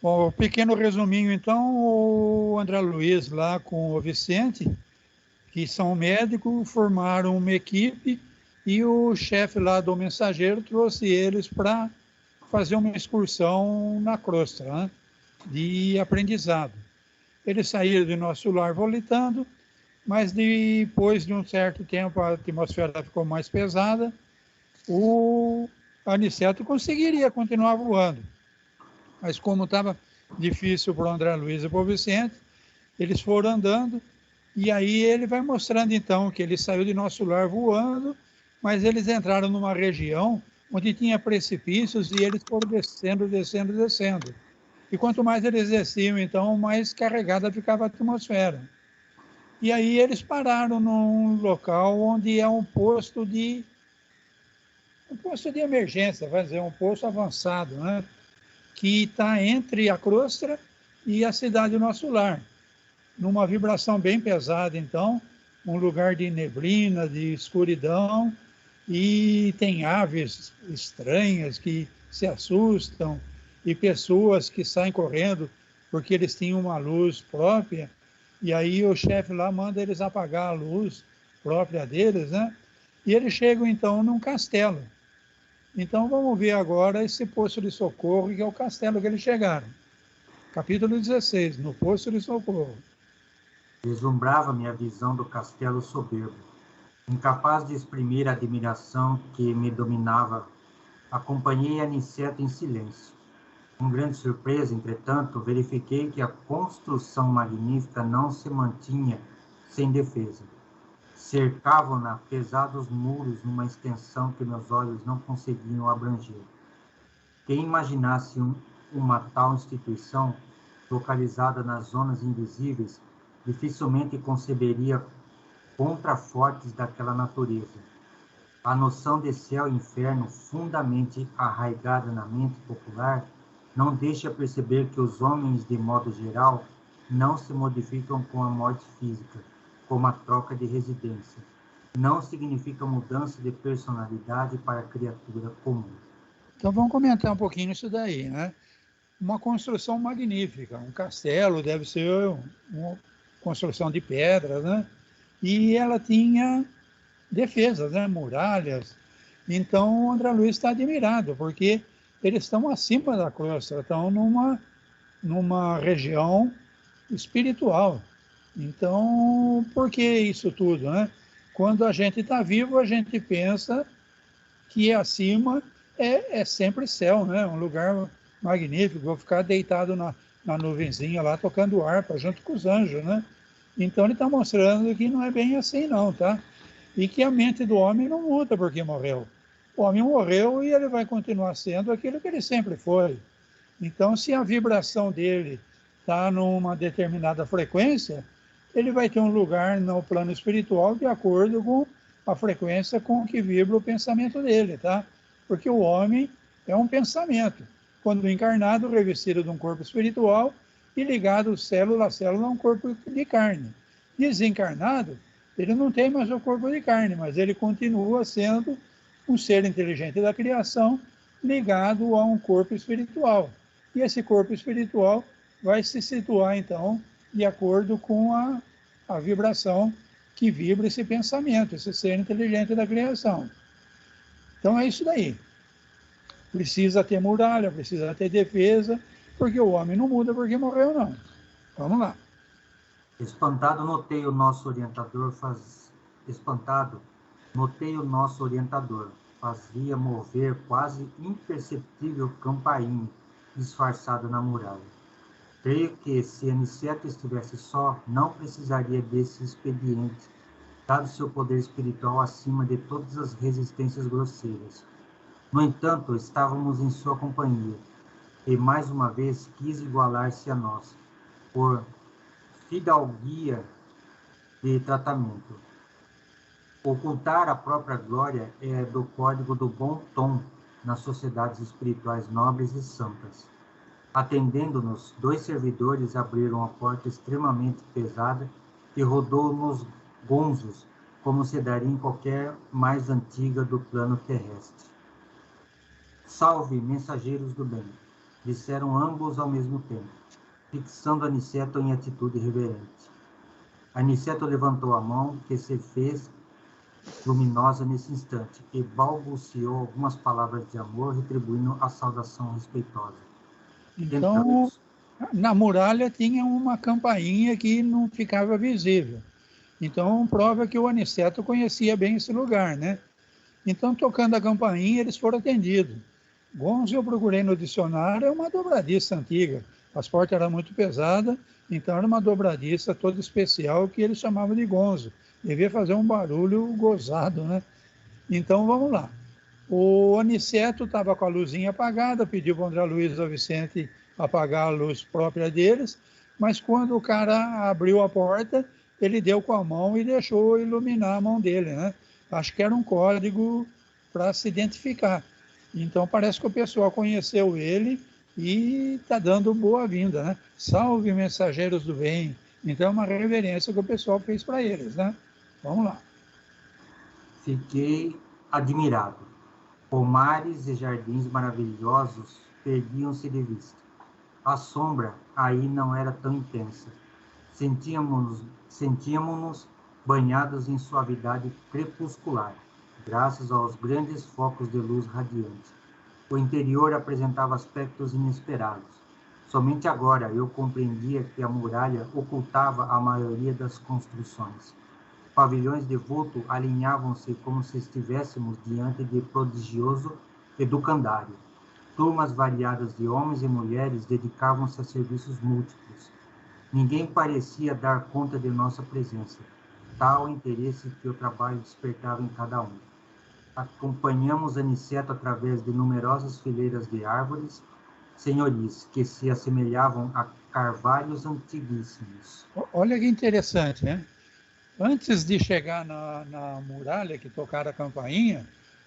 Bom, um pequeno resuminho, então, o André Luiz lá com o Vicente, que são médicos, formaram uma equipe e o chefe lá do mensageiro trouxe eles para fazer uma excursão na crosta, né, de aprendizado. Eles saíram do nosso lar volitando, mas depois de um certo tempo a atmosfera ficou mais pesada, o Aniceto conseguiria continuar voando. Mas como estava difícil para o André Luiz e para o Vicente, eles foram andando, e aí ele vai mostrando então que ele saiu de nosso lar voando, mas eles entraram numa região onde tinha precipícios e eles foram descendo, descendo, descendo. E quanto mais eles desciam, então, mais carregada ficava a atmosfera. E aí eles pararam num local onde é um posto de emergência, vai dizer, um posto avançado, né? Que está entre a crosta e a cidade Nosso Lar, numa vibração bem pesada, então, um lugar de neblina, de escuridão, e tem aves estranhas que se assustam, e pessoas que saem correndo porque eles tinham uma luz própria, e aí o chefe lá manda eles apagar a luz própria deles, né? E eles chegam, então, num castelo. Então, vamos ver agora esse posto de socorro, que é o castelo que eles chegaram. Capítulo 16, no posto de socorro. Deslumbrava-me a visão do castelo soberbo. Incapaz de exprimir a admiração que me dominava, acompanhei Aniceto em silêncio. Com grande surpresa, entretanto, verifiquei que a construção magnífica não se mantinha sem defesa. Cercavam-na pesados muros numa extensão que meus olhos não conseguiam abranger. Quem imaginasse uma tal instituição, localizada nas zonas invisíveis, dificilmente conceberia contrafortes daquela natureza. A noção de céu e inferno, fundamente arraigada na mente popular, não deixa perceber que os homens, de modo geral, não se modificam com a morte física, como a troca de residência. Não significa mudança de personalidade para a criatura comum. Então vamos comentar um pouquinho isso daí, né? Uma construção magnífica, um castelo, deve ser uma construção de pedras, né? E ela tinha defesas, né? Muralhas. Então o André Luiz está admirado, porque eles estão acima da crosta, estão numa região espiritual. Então, por que isso tudo, né? Quando a gente está vivo, a gente pensa que acima é sempre céu, né? Um lugar magnífico, vou ficar deitado na nuvenzinha lá, tocando harpa, junto com os anjos, né? Então ele está mostrando que não é bem assim não, tá? E que a mente do homem não muda porque morreu. O homem morreu e ele vai continuar sendo aquilo que ele sempre foi. Então, se a vibração dele está numa determinada frequência, ele vai ter um lugar no plano espiritual de acordo com a frequência com que vibra o pensamento dele, tá? Porque o homem é um pensamento. Quando encarnado, revestido de um corpo espiritual e ligado célula a célula a um corpo de carne. Desencarnado, ele não tem mais o corpo de carne, mas ele continua sendo um ser inteligente da criação ligado a um corpo espiritual. E esse corpo espiritual vai se situar, então, de acordo com a vibração que vibra esse pensamento, esse ser inteligente da criação. Então é isso daí. Precisa ter muralha, precisa ter defesa, porque o homem não muda porque morreu, não. Vamos lá. Espantado, notei o nosso orientador fazia mover quase imperceptível campainha disfarçada na muralha. Creio que, se Aniceto estivesse só, não precisaria desse expediente, dado seu poder espiritual acima de todas as resistências grosseiras. No entanto, estávamos em sua companhia, e mais uma vez quis igualar-se a nós, por fidalguia de tratamento. Ocultar a própria glória é do código do bom tom nas sociedades espirituais nobres e santas. Atendendo-nos, 2 servidores abriram a porta extremamente pesada e rodou nos gonzos, como se daria em qualquer mais antiga do plano terrestre. Salve, mensageiros do bem! disseram ambos ao mesmo tempo, fixando Aniceto em atitude reverente. Aniceto levantou a mão, que se fez luminosa nesse instante, e balbuciou algumas palavras de amor, retribuindo a saudação respeitosa. Então, na muralha tinha uma campainha que não ficava visível. Então, prova que o Aniceto conhecia bem esse lugar, né? Então, tocando a campainha, eles foram atendidos. Gonzo, eu procurei no dicionário, é uma dobradiça antiga. As portas eram muito pesadas, então era uma dobradiça toda especial que eles chamavam de gonzo. Devia fazer um barulho gozado, né? Então, vamos lá. O Aniceto estava com a luzinha apagada, pediu para o André Luiz e o Vicente apagar a luz própria deles, mas quando o cara abriu a porta, ele deu com a mão e deixou iluminar a mão dele, né? Acho que era um código para se identificar. Então parece que o pessoal conheceu ele e está dando boa-vinda, né? Salve, mensageiros do bem. Então é uma reverência que o pessoal fez para eles, né? Vamos lá. Fiquei admirado. Pomares e jardins maravilhosos perdiam-se de vista. A sombra aí não era tão intensa. Sentíamos-nos banhados em suavidade crepuscular, graças aos grandes focos de luz radiante. O interior apresentava aspectos inesperados. Somente agora eu compreendia que a muralha ocultava a maioria das construções. Pavilhões de vulto alinhavam-se como se estivéssemos diante de prodigioso educandário. Turmas variadas de homens e mulheres dedicavam-se a serviços múltiplos. Ninguém parecia dar conta de nossa presença, tal interesse que o trabalho despertava em cada um. Acompanhamos Aniceto através de numerosas fileiras de árvores senhoris que se assemelhavam a carvalhos antiguíssimos. Olha que interessante, né? Antes de chegar na muralha que tocaram a campainha,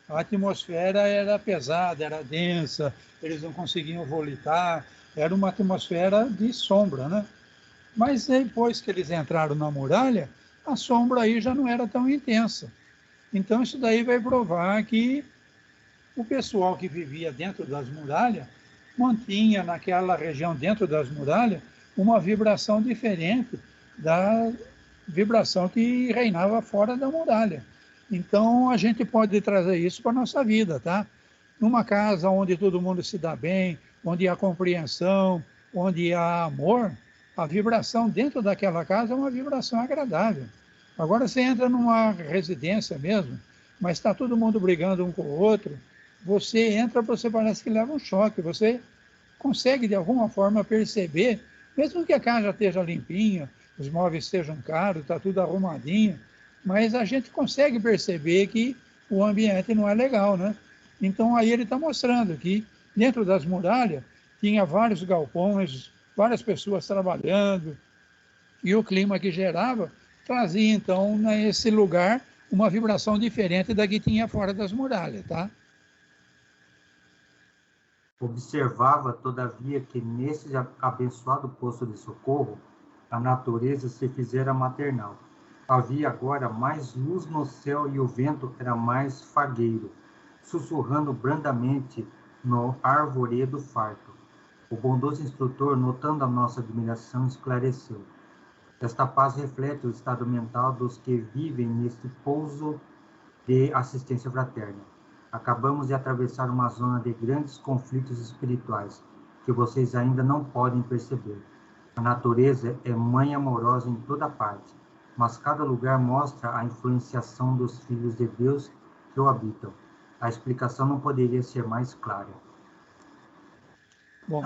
a atmosfera era pesada, era densa, eles não conseguiam volitar, era uma atmosfera de sombra, né? Mas depois que eles entraram na muralha, a sombra aí já não era tão intensa. Então isso daí vai provar que o pessoal que vivia dentro das muralhas mantinha naquela região dentro das muralhas uma vibração diferente da vibração que reinava fora da muralha. Então a gente pode trazer isso para a nossa vida, tá? Numa casa onde todo mundo se dá bem, onde há compreensão, onde há amor, a vibração dentro daquela casa é uma vibração agradável. Agora você entra numa residência mesmo, mas está todo mundo brigando um com o outro, você entra, você parece que leva um choque, você consegue de alguma forma perceber, mesmo que a casa esteja limpinha, os móveis estejam caros, está tudo arrumadinho, mas a gente consegue perceber que o ambiente não é legal, né? Então aí ele está mostrando que dentro das muralhas tinha vários galpões, várias pessoas trabalhando, e o clima que gerava trazia então nesse lugar uma vibração diferente da que tinha fora das muralhas, tá? Observava, todavia, que nesse abençoado posto de socorro, a natureza se fizera maternal. Havia agora mais luz no céu e o vento era mais fagueiro, sussurrando brandamente no arvoredo farto. O bondoso instrutor, notando a nossa admiração, esclareceu. Esta paz reflete o estado mental dos que vivem neste pouso de assistência fraterna. Acabamos de atravessar uma zona de grandes conflitos espirituais, que vocês ainda não podem perceber. A natureza é mãe amorosa em toda parte, mas cada lugar mostra a influenciação dos filhos de Deus que o habitam. A explicação não poderia ser mais clara. Bom,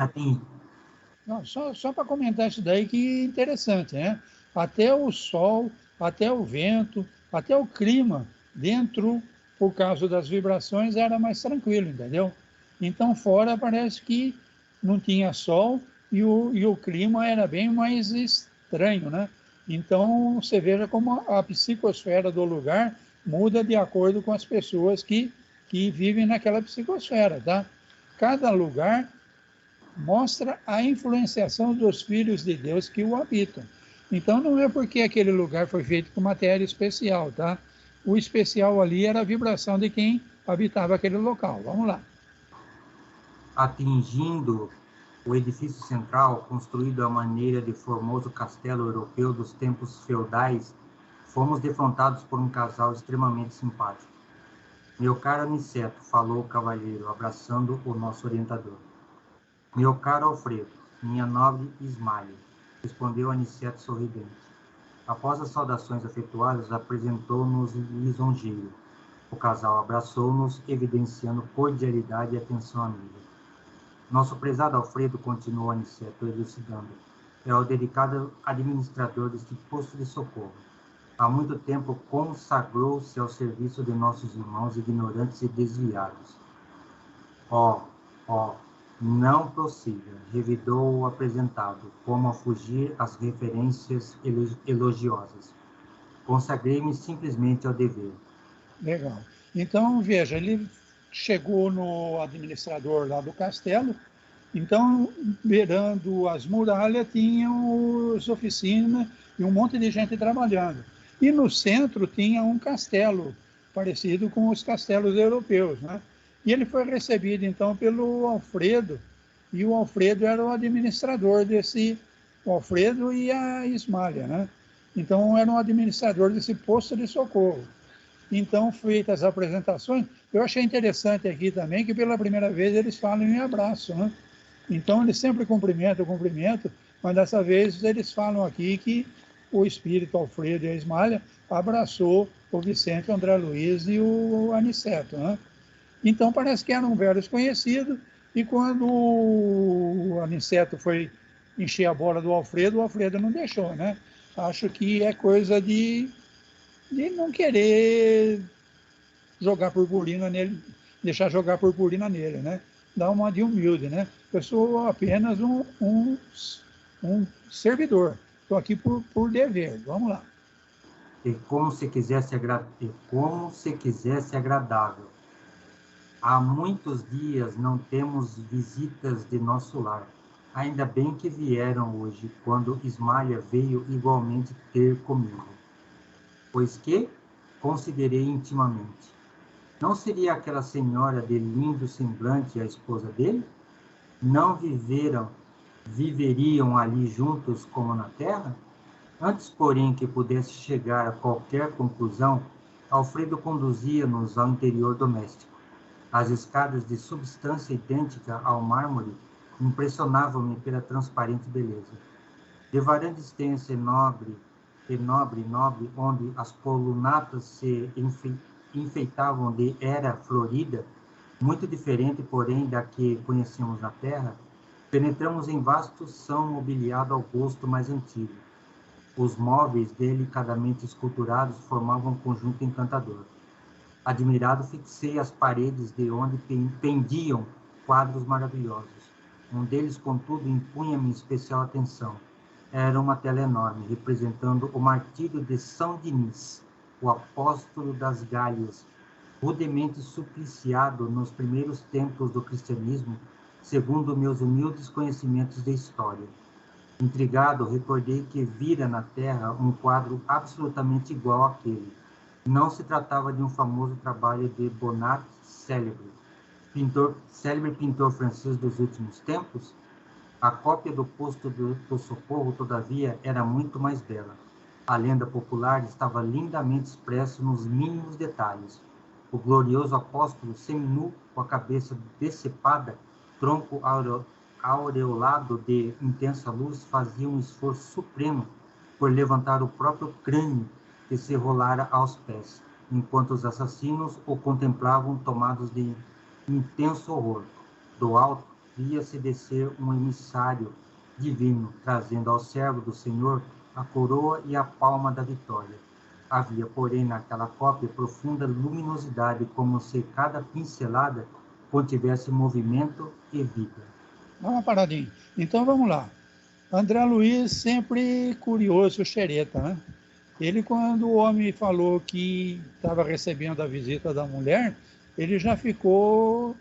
não, só para comentar isso daí que é interessante, né? Até o sol, até o vento, até o clima dentro, por causa das vibrações, era mais tranquilo, entendeu? Então fora parece que não tinha sol e o clima era bem mais estranho, né? Então você veja como a psicosfera do lugar muda de acordo com as pessoas que vivem naquela psicosfera, tá? Cada lugar mostra a influenciação dos filhos de Deus que o habitam. Então não é porque aquele lugar foi feito com matéria especial, tá? O especial ali era a vibração de quem habitava aquele local. Vamos lá. Atingindo O edifício central, construído à maneira de formoso castelo europeu dos tempos feudais, fomos defrontados por um casal extremamente simpático. Meu caro Aniceto, falou o cavalheiro, abraçando o nosso orientador. Meu caro Alfredo, minha nobre Ismália, respondeu Aniceto sorridente. Após as saudações afetuosas, apresentou-nos lisonjeiro. O casal abraçou-nos, evidenciando cordialidade e atenção amiga. Nosso prezado Alfredo, continuou Aniceto, elucidando, é o dedicado administrador deste posto de socorro. Há muito tempo consagrou-se ao serviço de nossos irmãos ignorantes e desviados. Não prossiga, revidou o apresentado, como a fugir às referências elogiosas. Consagrei-me simplesmente ao dever. Legal. Então, veja, ele chegou no administrador lá do castelo, então, beirando as muralhas, tinham as oficinas e um monte de gente trabalhando. E no centro tinha um castelo, parecido com os castelos europeus, né? E ele foi recebido, então, pelo Alfredo, e o Alfredo era o administrador desse... O Alfredo e a Ismália, né? Então, era um administrador desse posto de socorro. Então, feitas as apresentações, eu achei interessante aqui também que pela primeira vez eles falam em abraço, né? Então, eles sempre cumprimentam, mas dessa vez eles falam aqui que o espírito Alfredo e a Ismália abraçou o Vicente, o André Luiz e o Aniceto, né? Então, parece que eram velhos conhecidos, e quando o Aniceto foi encher a bola do Alfredo, o Alfredo não deixou, né? Acho que é coisa de não querer jogar purpurina nele, deixar jogar purpurina nele, né? Dá uma de humilde, né? Eu sou apenas um servidor. Estou aqui por dever. Vamos lá. E como se quisesse agradável. Há muitos dias não temos visitas de nosso lar. Ainda bem que vieram hoje, quando Ismália veio igualmente ter comigo. Pois que considerei intimamente. Não seria aquela senhora de lindo semblante a esposa dele? Não viveriam ali juntos como na terra? Antes, porém, que pudesse chegar a qualquer conclusão, Alfredo conduzia-nos ao interior doméstico. As escadas de substância idêntica ao mármore impressionavam-me pela transparente beleza. De varanda extensa e nobre, onde as colunatas se enfeitavam de era florida, muito diferente, porém, da que conhecemos na terra, penetramos em vasto são mobiliado ao gosto mais antigo. Os móveis delicadamente esculturados formavam um conjunto encantador. Admirado, fixei as paredes de onde pendiam quadros maravilhosos. Um deles, contudo, impunha-me especial atenção. Era uma tela enorme, representando o martírio de São Denis, o apóstolo das Gálias, rudemente supliciado nos primeiros tempos do cristianismo, segundo meus humildes conhecimentos de história. Intrigado, recordei que vira na terra um quadro absolutamente igual àquele. Não se tratava de um famoso trabalho de Bonnat, célebre pintor francês dos últimos tempos? A cópia do posto do socorro, todavia, era muito mais bela. A lenda popular estava lindamente expressa nos mínimos detalhes. O glorioso apóstolo, seminu, com a cabeça decepada, tronco aureolado de intensa luz, fazia um esforço supremo por levantar o próprio crânio que se rolara aos pés, enquanto os assassinos o contemplavam tomados de intenso horror. Do alto, via-se descer um emissário divino, trazendo ao servo do Senhor a coroa e a palma da vitória. Havia, porém, naquela cópia profunda luminosidade, como se cada pincelada contivesse movimento e vida. Dá uma paradinha. Então, vamos lá. André Luiz sempre curioso, xereta, né? Ele, quando o homem falou que estava recebendo a visita da mulher, ele já ficou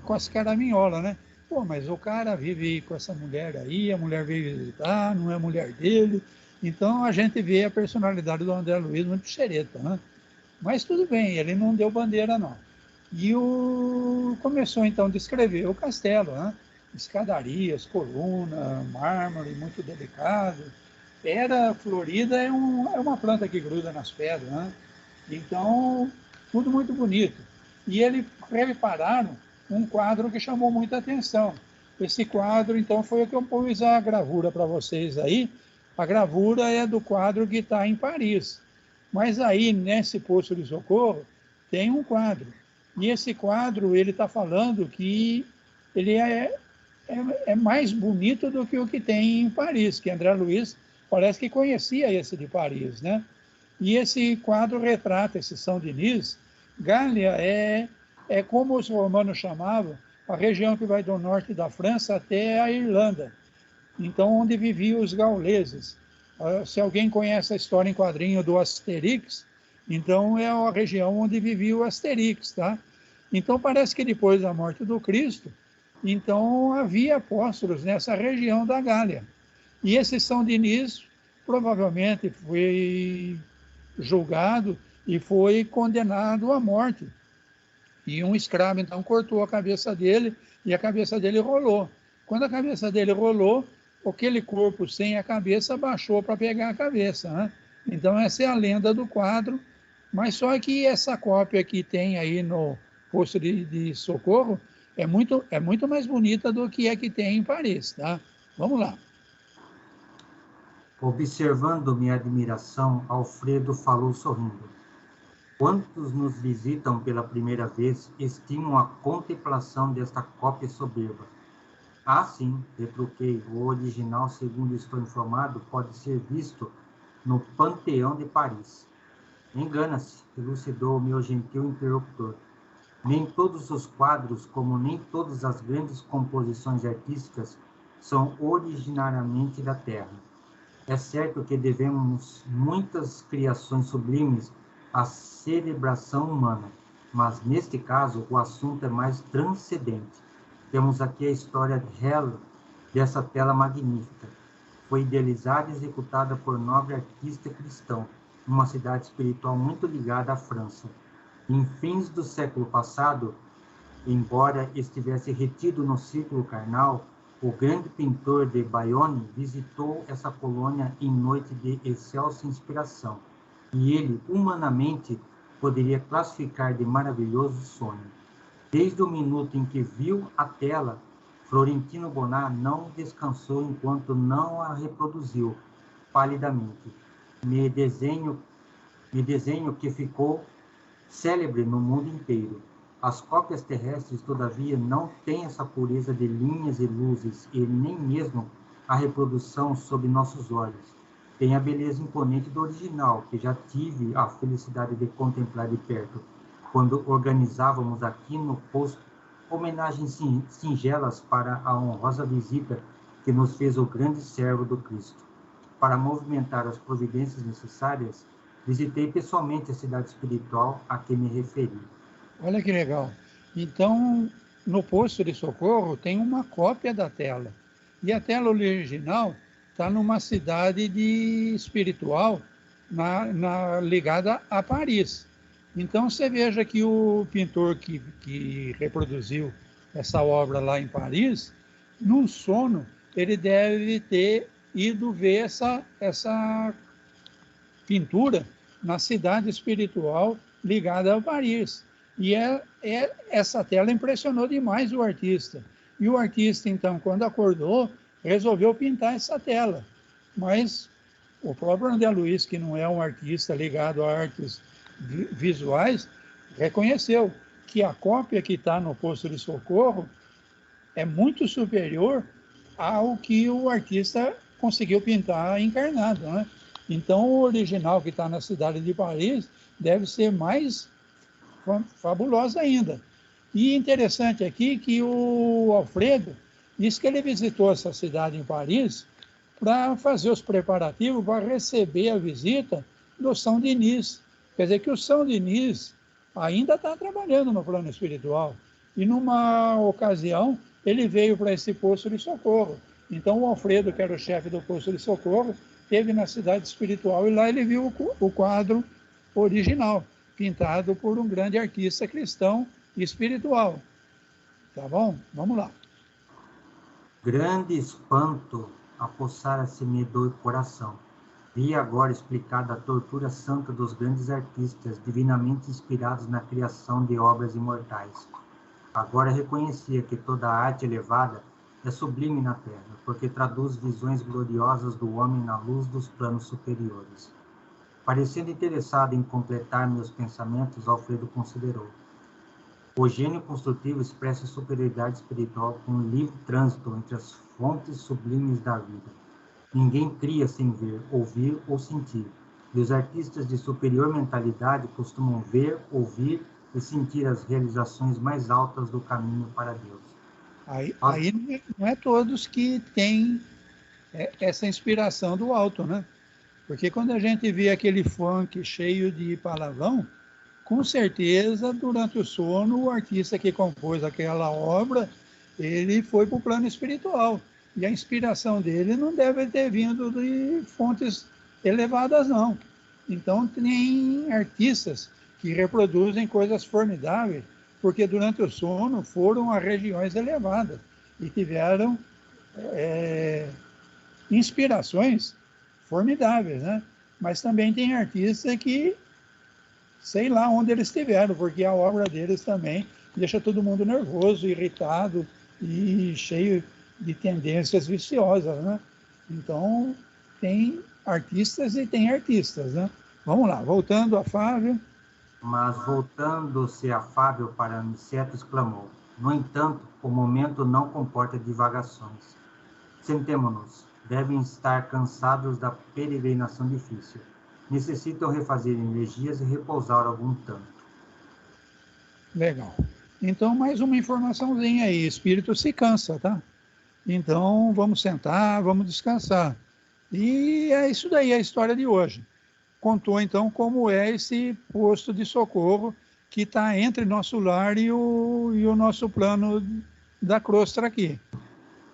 com as caraminholas, né? Pô, mas o cara vive com essa mulher aí, a mulher veio visitar, não é mulher dele. Então, a gente vê a personalidade do André Luiz muito xereta, né? Mas tudo bem, ele não deu bandeira, não. E começou, então, a descrever o castelo, né? escadarias, coluna, mármore, muito delicado. Pedra florida é uma planta que gruda nas pedras, né? Então, tudo muito bonito. E eles prepararam um quadro que chamou muita atenção. Esse quadro, então, foi o que eu pus a gravura para vocês aí. A gravura é do quadro que está em Paris. Mas aí, nesse posto de socorro, tem um quadro. E esse quadro, ele está falando que ele é mais bonito do que o que tem em Paris, que André Luiz parece que conhecia esse de Paris, né? E esse quadro retrata esse São Denis. Gália é como os romanos chamavam a região que vai do norte da França até a Irlanda. Então, onde viviam os gauleses. Se alguém conhece a história em quadrinho do Asterix, então é a região onde vivia o Asterix, tá? Então, parece que depois da morte do Cristo, então havia apóstolos nessa região da Gália. E esse São Denis provavelmente foi julgado e foi condenado à morte. E um escravo, então, cortou a cabeça dele e a cabeça dele rolou. Quando a cabeça dele rolou, aquele corpo sem a cabeça baixou para pegar a cabeça, né? Então, essa é a lenda do quadro, mas só que essa cópia que tem aí no posto de socorro é muito mais bonita do que a que tem em Paris, tá? Vamos lá. Observando minha admiração, Alfredo falou sorrindo. Quantos nos visitam pela primeira vez estimam a contemplação desta cópia soberba? Ah, sim, retruquei, o original, segundo estou informado, pode ser visto no Panteão de Paris. Engana-se, elucidou o meu gentil interlocutor. Nem todos os quadros, como nem todas as grandes composições artísticas, são originariamente da terra. É certo que devemos muitas criações sublimes à celebração humana, mas neste caso o assunto é mais transcendente. Temos aqui a história real dessa tela magnífica. Foi idealizada e executada por nobre artista cristão, numa cidade espiritual muito ligada à França. Em fins do século passado, embora estivesse retido no círculo carnal, o grande pintor de Bayonne visitou essa colônia em noite de excelsa inspiração, e ele, humanamente, poderia classificar de maravilhoso sonho. Desde o minuto em que viu a tela, Florentino Bonnat não descansou enquanto não a reproduziu, palidamente. Me desenho que ficou célebre no mundo inteiro. As cópias terrestres, todavia, não têm essa pureza de linhas e luzes, e nem mesmo a reprodução sob nossos olhos. Tem a beleza imponente do original, que já tive a felicidade de contemplar de perto, quando organizávamos aqui no posto homenagens singelas para a honrosa visita que nos fez o grande servo do Cristo. Para movimentar as providências necessárias, visitei pessoalmente a cidade espiritual a que me referi. Olha que legal. Então, no posto de socorro tem uma cópia da tela. E a tela original está numa cidade espiritual ligada a Paris. Então, você veja que o pintor que reproduziu essa obra lá em Paris, num sono, ele deve ter ido ver essa pintura na cidade espiritual ligada a Paris. E essa tela impressionou demais o artista. E o artista, então, quando acordou, resolveu pintar essa tela. Mas o próprio André Luiz, que não é um artista ligado a artes visuais, reconheceu que a cópia que está no posto de socorro é muito superior ao que o artista conseguiu pintar encarnado, né? Então, o original que está na cidade de Paris deve ser mais fabulosa ainda. E interessante aqui que o Alfredo disse que ele visitou essa cidade em Paris para fazer os preparativos para receber a visita do São Denis. Quer dizer que o São Denis ainda está trabalhando no plano espiritual. E numa ocasião, ele veio para esse posto de socorro. Então, o Alfredo, que era o chefe do posto de socorro, esteve na cidade espiritual e lá ele viu o quadro original, pintado por um grande artista cristão e espiritual. Tá bom? Vamos lá. Grande espanto apossara-se-me do coração. Vi agora explicada a tortura santa dos grandes artistas, divinamente inspirados na criação de obras imortais. Agora reconhecia que toda a arte elevada é sublime na terra, porque traduz visões gloriosas do homem na luz dos planos superiores. Parecendo interessado em completar meus pensamentos, Alfredo considerou. O gênio construtivo expressa a superioridade espiritual com um livre trânsito entre as fontes sublimes da vida. Ninguém cria sem ver, ouvir ou sentir. E os artistas de superior mentalidade costumam ver, ouvir e sentir as realizações mais altas do caminho para Deus. Aí não é todos que têm essa inspiração do alto, né? Porque quando a gente vê aquele funk cheio de palavrão, com certeza, durante o sono, o artista que compôs aquela obra, ele foi para o plano espiritual. E a inspiração dele não deve ter vindo de fontes elevadas, não. Então, tem artistas que reproduzem coisas formidáveis, porque durante o sono foram a regiões elevadas e tiveram inspirações formidáveis, né? Mas também tem artistas que sei lá onde eles estiveram, porque a obra deles também deixa todo mundo nervoso, irritado e cheio de tendências viciosas, né? Então, tem artistas e tem artistas, né? Vamos lá, voltando a Fábio. Mas voltando-se a Fábio para Aniceto, exclamou: no entanto, o momento não comporta divagações. Sentemo-nos. Devem estar cansados da peregrinação difícil. Necessitam refazer energias e repousar algum tanto. Legal. Então, mais uma informaçãozinha aí. Espírito se cansa, tá? Então, vamos sentar, vamos descansar. E é isso daí, a história de hoje. Contou, então, como é esse posto de socorro que está entre nosso lar e o nosso plano da crosta aqui.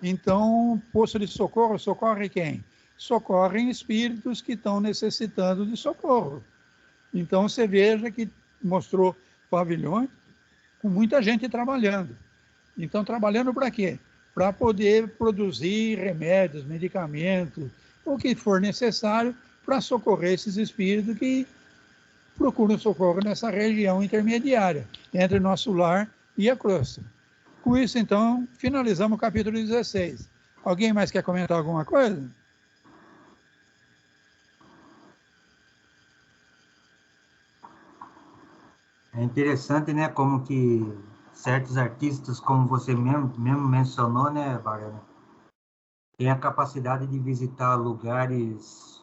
Então, posto de socorro, socorre quem? Socorrem espíritos que estão necessitando de socorro. Então, você veja que mostrou pavilhões com muita gente trabalhando. Então, trabalhando para quê? Para poder produzir remédios, medicamentos, o que for necessário para socorrer esses espíritos que procuram socorro nessa região intermediária, entre nosso lar e a crosta. Com isso, então, finalizamos o capítulo 16. Alguém mais quer comentar alguma coisa? É interessante, né, como que certos artistas, como você mesmo mencionou, né, Bárbara, têm a capacidade de visitar lugares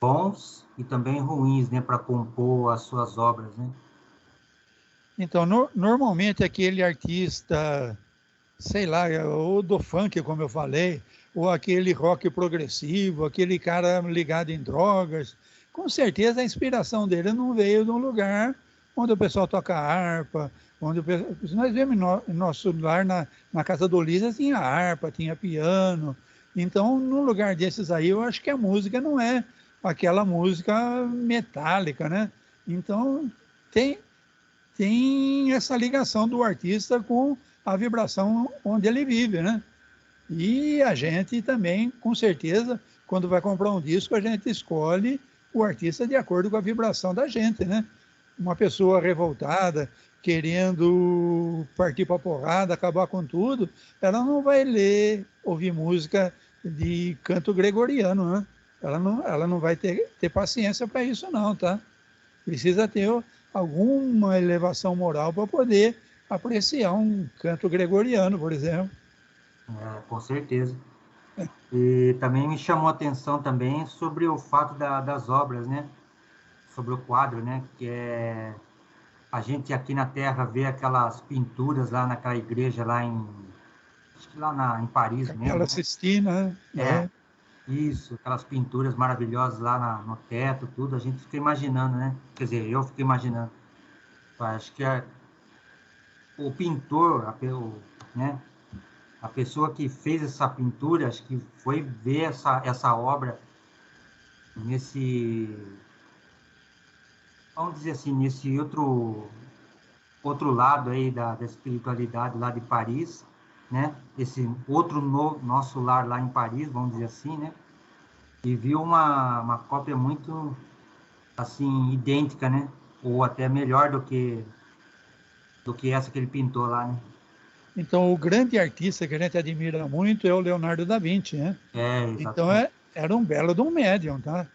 bons e também ruins, né, para compor as suas obras, né? Então, normalmente aquele artista, sei lá, ou do funk, como eu falei, ou aquele rock progressivo, aquele cara ligado em drogas, com certeza a inspiração dele não veio de um lugar onde o pessoal toca harpa, onde nós vemos em nosso lar, na casa do Lisa, tinha harpa, tinha piano. Então, num lugar desses aí, eu acho que a música não é aquela música metálica, né? Então, tem essa ligação do artista com a vibração onde ele vive, né? E a gente também, com certeza, quando vai comprar um disco, a gente escolhe o artista de acordo com a vibração da gente, né? Uma pessoa revoltada, querendo partir para a porrada, acabar com tudo, ela não vai ouvir música de canto gregoriano, né? Ela não vai ter paciência para isso não, tá? Precisa ter alguma elevação moral para poder apreciar um canto gregoriano, por exemplo. Com certeza. E também me chamou a atenção também sobre o fato das obras, né? Sobre o quadro, né? Que é a gente aqui na Terra vê aquelas pinturas lá naquela igreja lá acho que lá em Paris mesmo, Capela né? Sistina, né? Isso, aquelas pinturas maravilhosas lá no teto, tudo, a gente fica imaginando, né? Quer dizer, eu fico imaginando. Acho que o pintor, né? A pessoa que fez essa pintura, acho que foi ver essa obra nesse, vamos dizer assim, nesse outro lado aí da espiritualidade lá de Paris, né, esse outro nosso lar lá em Paris, vamos dizer assim, né, e viu uma cópia muito, assim, idêntica, né, ou até melhor do que essa que ele pintou lá, né. Então, o grande artista que a gente admira muito é o Leonardo da Vinci, né? É, Então, exatamente. era um belo de um médium, tá?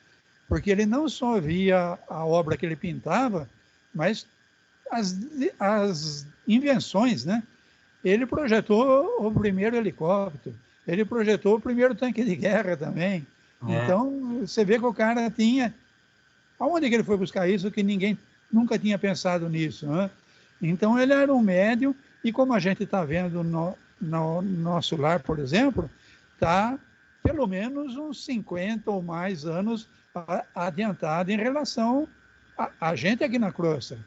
Porque ele não só via a obra que ele pintava, mas as, as invenções, né? Ele projetou o primeiro helicóptero, ele projetou o primeiro tanque de guerra também. É, Então, você vê que o cara tinha. Aonde que ele foi buscar isso que ninguém nunca tinha pensado nisso, né? Então, ele era um médium, e como a gente está vendo no nosso lar, por exemplo, está pelo menos uns 50 ou mais anos adiantado em relação a gente aqui na crosta.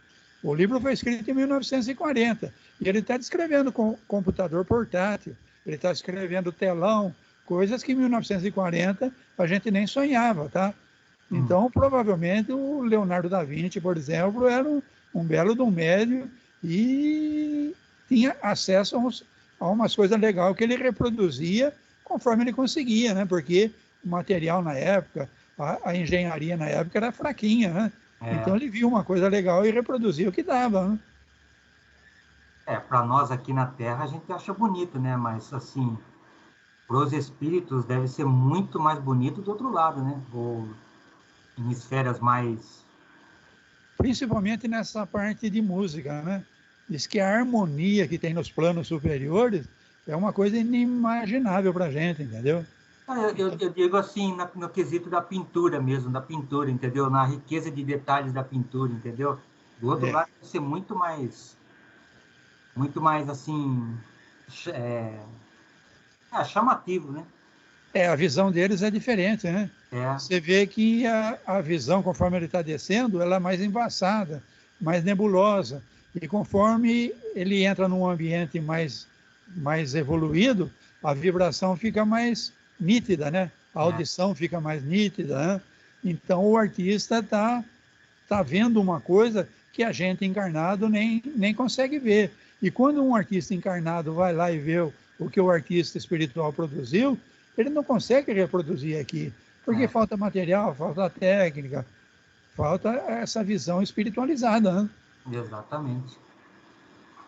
O livro foi escrito em 1940 e ele está descrevendo com computador portátil, ele está escrevendo telão, coisas que em 1940 a gente nem sonhava, tá? Então, provavelmente, o Leonardo da Vinci, por exemplo, era um belo de um médium e tinha acesso a umas coisas legais que ele reproduzia conforme ele conseguia, né? Porque o material na época, a engenharia na época era fraquinha, né? Então ele viu uma coisa legal e reproduzia o que dava, né? para nós aqui na Terra a gente acha bonito, né, mas assim, para os espíritos deve ser muito mais bonito do outro lado, né, ou em esferas mais... Principalmente nessa parte de música, né? Diz que a harmonia que tem nos planos superiores é uma coisa inimaginável para a gente, entendeu? Eu digo assim, no quesito da pintura mesmo, da pintura, entendeu? Na riqueza de detalhes da pintura, entendeu? Do outro É, lado, deve ser muito mais assim, é, chamativo, né? a visão deles é diferente, né? É, Você vê que a visão, conforme ele está descendo, ela é mais embaçada, mais nebulosa. E conforme ele entra num ambiente mais evoluído, a vibração fica mais nítida, né? A é, audição fica mais nítida, né? Então o artista tá vendo uma coisa que a gente encarnado nem consegue ver. E quando um artista encarnado vai lá e vê o que o artista espiritual produziu, ele não consegue reproduzir aqui, porque é, falta material, falta técnica, falta essa visão espiritualizada, né? exatamente.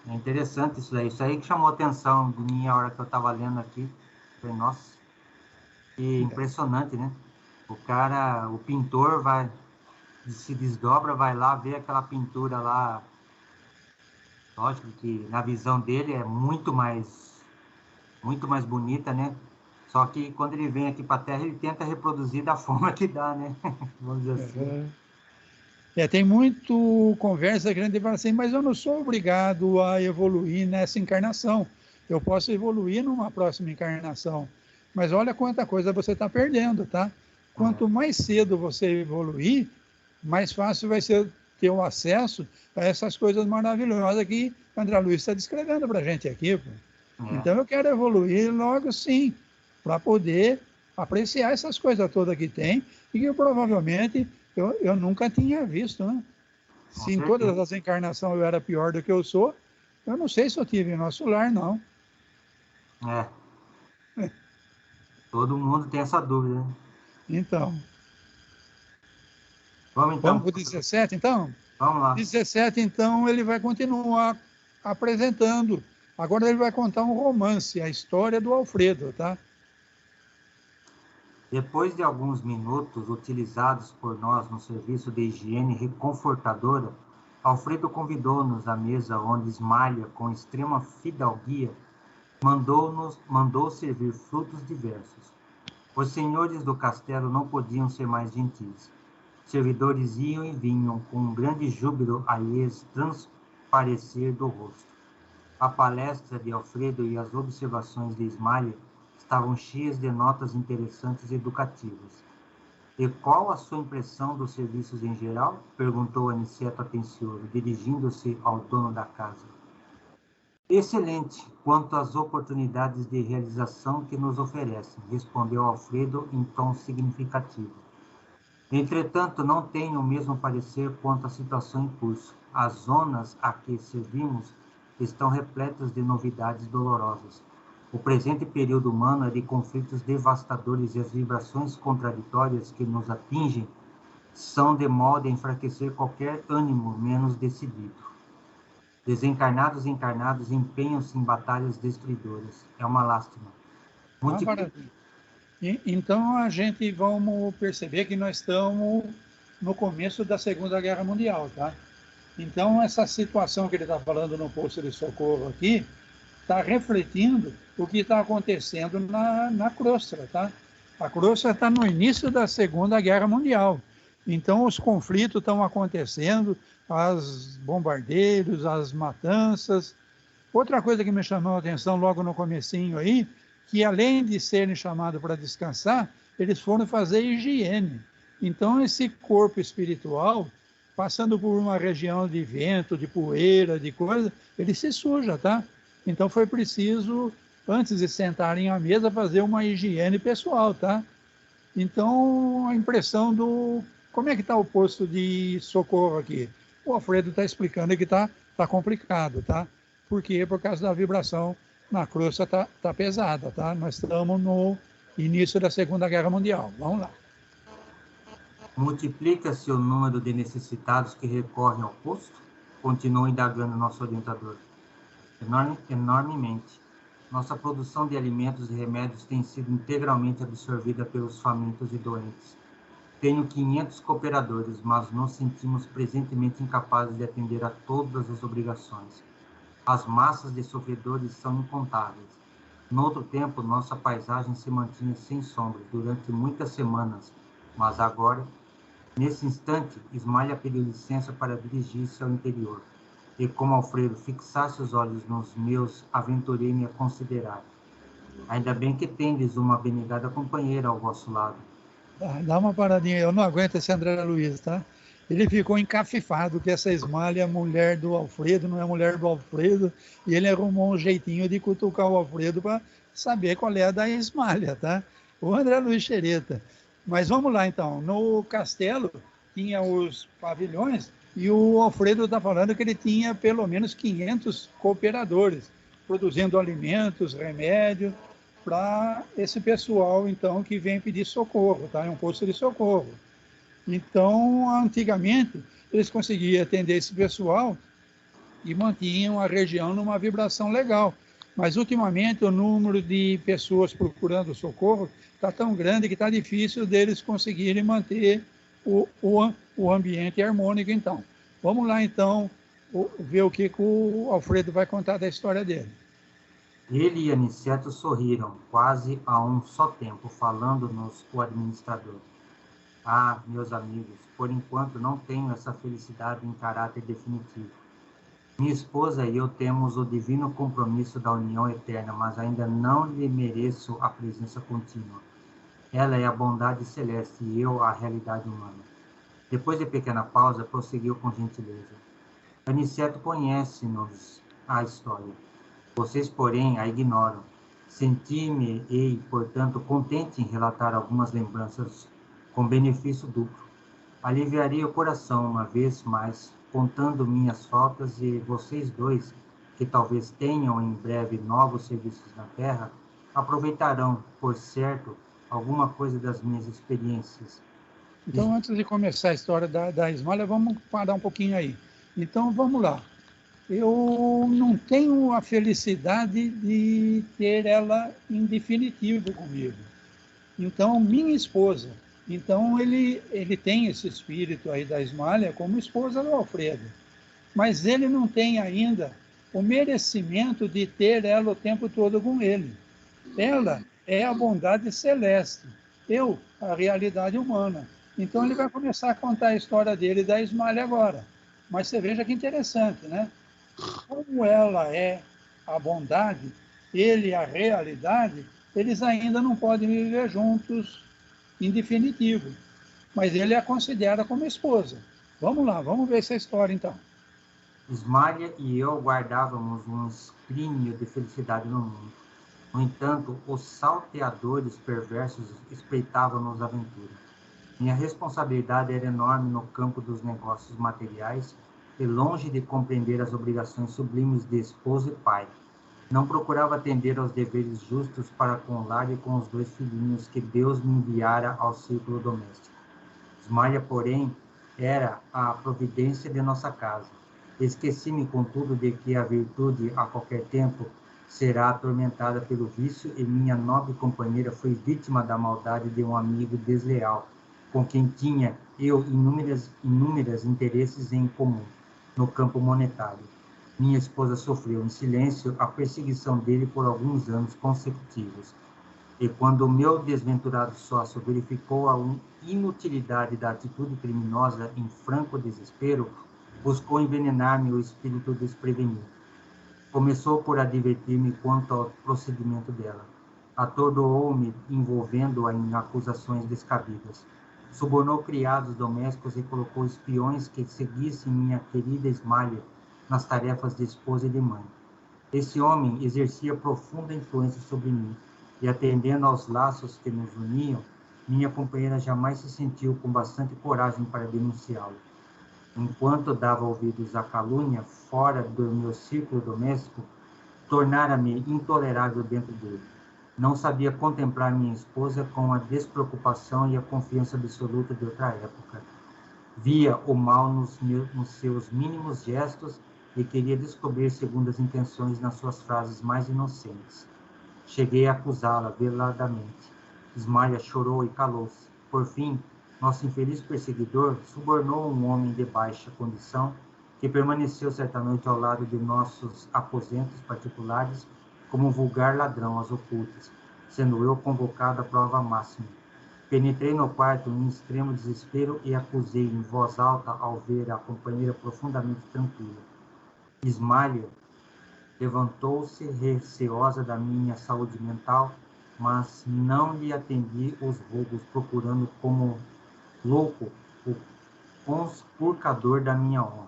É interessante isso aí que chamou a atenção de mim a hora que eu estava lendo aqui. Falei, nossa, que impressionante, né? O cara, o pintor se desdobra, vai lá ver aquela pintura lá. Lógico que na visão dele é muito mais bonita, né? Só que quando ele vem aqui para a Terra, ele tenta reproduzir da forma que dá, né? Vamos dizer assim. Tem muito conversa que a gente fala assim, mas eu não sou obrigado a evoluir nessa encarnação. Eu posso evoluir numa próxima encarnação. Mas olha quanta coisa você está perdendo, tá? É, Quanto mais cedo você evoluir, mais fácil vai ser ter o acesso a essas coisas maravilhosas que André Luiz está descrevendo para a gente aqui. Pô. é, Então eu quero evoluir logo sim, para poder apreciar essas coisas todas que tem e que provavelmente eu nunca tinha visto, né? com Se em todas certeza. as encarnações eu era pior do que eu sou, eu não sei se eu tive em nosso lar, não. É, todo mundo tem essa dúvida, né? Então, Vamos vamos então, para o 17, então? vamos lá. 17, então, ele vai continuar apresentando. Agora ele vai contar um romance, a história do Alfredo, tá? Depois de alguns minutos utilizados por nós no serviço de higiene reconfortadora, Alfredo convidou-nos à mesa onde Ismália, com extrema fidalguia, mandou servir frutos diversos. Os senhores do castelo não podiam ser mais gentis. Servidores iam e vinham com um grande júbilo a lhes transparecer do rosto. A palestra de Alfredo e as observações de Ismália estavam cheias de notas interessantes e educativas. E qual a sua impressão dos serviços em geral? Perguntou Aniceto atencioso, dirigindo-se ao dono da casa. Excelente quanto às oportunidades de realização que nos oferecem, respondeu Alfredo em tom significativo. Entretanto, não tenho o mesmo parecer quanto à situação em curso. As zonas a que servimos estão repletas de novidades dolorosas. O presente período humano é de conflitos devastadores e as vibrações contraditórias que nos atingem são de modo a enfraquecer qualquer ânimo menos decidido. Desencarnados e encarnados empenham-se em batalhas destruidoras. É uma lástima. Então a gente vamos perceber que nós estamos no começo da Segunda Guerra Mundial, tá? Então essa situação que ele está falando no posto de socorro aqui está refletindo o que está acontecendo na crosta, tá? A crosta está no início da Segunda Guerra Mundial. Então os conflitos estão acontecendo, os bombardeiros, as matanças. Outra coisa que me chamou a atenção logo no comecinho aí, que além de serem chamados para descansar, eles foram fazer higiene. Então esse corpo espiritual, passando por uma região de vento, de poeira, de coisa, ele se suja, tá? Então foi preciso, antes de sentarem à mesa, fazer uma higiene pessoal, tá? Então a impressão do... Como é que está o posto de socorro aqui? O Alfredo está explicando que tá complicado, tá? Por quê? Por causa da vibração na crosta tá pesada, tá? Nós estamos no início da Segunda Guerra Mundial. Vamos lá. Multiplica-se o número de necessitados que recorrem ao posto? Continua indagando nosso orientador. Enormemente. Nossa produção de alimentos e remédios tem sido integralmente absorvida pelos famintos e doentes. Tenho 500 cooperadores, mas nos sentimos presentemente incapazes de atender a todas as obrigações. As massas de sofredores são incontáveis. No outro tempo, nossa paisagem se mantinha sem sombras durante muitas semanas, mas agora, nesse instante, Ismália pediu licença para dirigir-se ao interior. E como Alfredo fixasse os olhos nos meus, aventurei-me a considerar. Ainda bem que tendes uma abnegada companheira ao vosso lado. Dá uma paradinha, eu não aguento esse André Luiz, tá? Ele ficou encafifado que essa Ismália é mulher do Alfredo, não é mulher do Alfredo, e ele arrumou um jeitinho de cutucar o Alfredo para saber qual é a da Ismália, tá? O André Luiz Xereta. Mas vamos lá então, no castelo tinha os pavilhões e o Alfredo está falando que ele tinha pelo menos 500 cooperadores, produzindo alimentos, remédios, para esse pessoal, então, que vem pedir socorro, tá? É um posto de socorro. Então, antigamente, eles conseguiam atender esse pessoal e mantinham a região numa vibração legal. Mas, ultimamente, o número de pessoas procurando socorro está tão grande que está difícil deles conseguirem manter o ambiente harmônico, então. Vamos lá, então, ver o que o Alfredo vai contar da história dele. Ele e Aniceto sorriram, quase a um só tempo, falando-nos o administrador. Ah, meus amigos, por enquanto não tenho essa felicidade em caráter definitivo. Minha esposa e eu temos o divino compromisso da união eterna, mas ainda não lhe mereço a presença contínua. Ela é a bondade celeste e eu a realidade humana. Depois de pequena pausa, prosseguiu com gentileza. Aniceto conhece-nos a história. Vocês, porém, a ignoram. Senti-me-ei, portanto, contente em relatar algumas lembranças com benefício duplo. Aliviarei o coração uma vez mais, contando minhas faltas, e vocês dois, que talvez tenham em breve novos serviços na Terra, aproveitarão, por certo, alguma coisa das minhas experiências. Então, antes de começar a história da Ismália, vamos parar um pouquinho aí. Então, vamos lá. Eu não tenho a felicidade de ter ela em definitivo comigo. Então, minha esposa. Então, ele tem esse espírito aí da Ismália como esposa do Alfredo. Mas ele não tem ainda o merecimento de ter ela o tempo todo com ele. Ela é a bondade celeste. Eu, a realidade humana. Então, ele vai começar a contar a história dele e da Ismália agora. Mas você veja que interessante, né? Como ela é a bondade, ele a realidade, eles ainda não podem viver juntos em definitivo. Mas ele a considera como esposa. Vamos lá, vamos ver essa história então. Ismália e eu guardávamos um escrínio de felicidade no mundo. No entanto, os salteadores perversos espreitavam-nos a aventura. Minha responsabilidade era enorme no campo dos negócios materiais e longe de compreender as obrigações sublimes de esposo e pai. Não procurava atender aos deveres justos para com o lar e com os 2 filhinhos que Deus me enviara ao círculo doméstico. Ismalia, porém, era a providência de nossa casa. Esqueci-me, contudo, de que a virtude, a qualquer tempo, será atormentada pelo vício, e minha nobre companheira foi vítima da maldade de um amigo desleal, com quem tinha eu inúmeros interesses em comum no campo monetário. Minha esposa sofreu em silêncio a perseguição dele por alguns anos consecutivos. E quando o meu desventurado sócio verificou a inutilidade da atitude criminosa em franco desespero, buscou envenenar-me o espírito desprevenido. Começou por advertir-me quanto ao procedimento dela. Atordoou-me, envolvendo-a em acusações descabidas. Subornou criados domésticos e colocou espiões que seguissem minha querida Ismalia nas tarefas de esposa e de mãe. Esse homem exercia profunda influência sobre mim, e atendendo aos laços que nos uniam, minha companheira jamais se sentiu com bastante coragem para denunciá-lo. Enquanto dava ouvidos à calúnia fora do meu círculo doméstico, tornara-me intolerável dentro dele. Não sabia contemplar minha esposa com a despreocupação e a confiança absoluta de outra época. Via o mal nos seus mínimos gestos e queria descobrir segundas intenções nas suas frases mais inocentes. Cheguei a acusá-la veladamente. Ismalia chorou e calou-se. Por fim, nosso infeliz perseguidor subornou um homem de baixa condição que permaneceu certa noite ao lado de nossos aposentos particulares como um vulgar ladrão às ocultas, sendo eu convocado à prova máxima. Penetrei no quarto em extremo desespero e acusei em voz alta ao ver a companheira profundamente tranquila. Ismalia levantou-se receosa da minha saúde mental, mas não lhe atendi os rogos, procurando como louco o conspurcador da minha honra.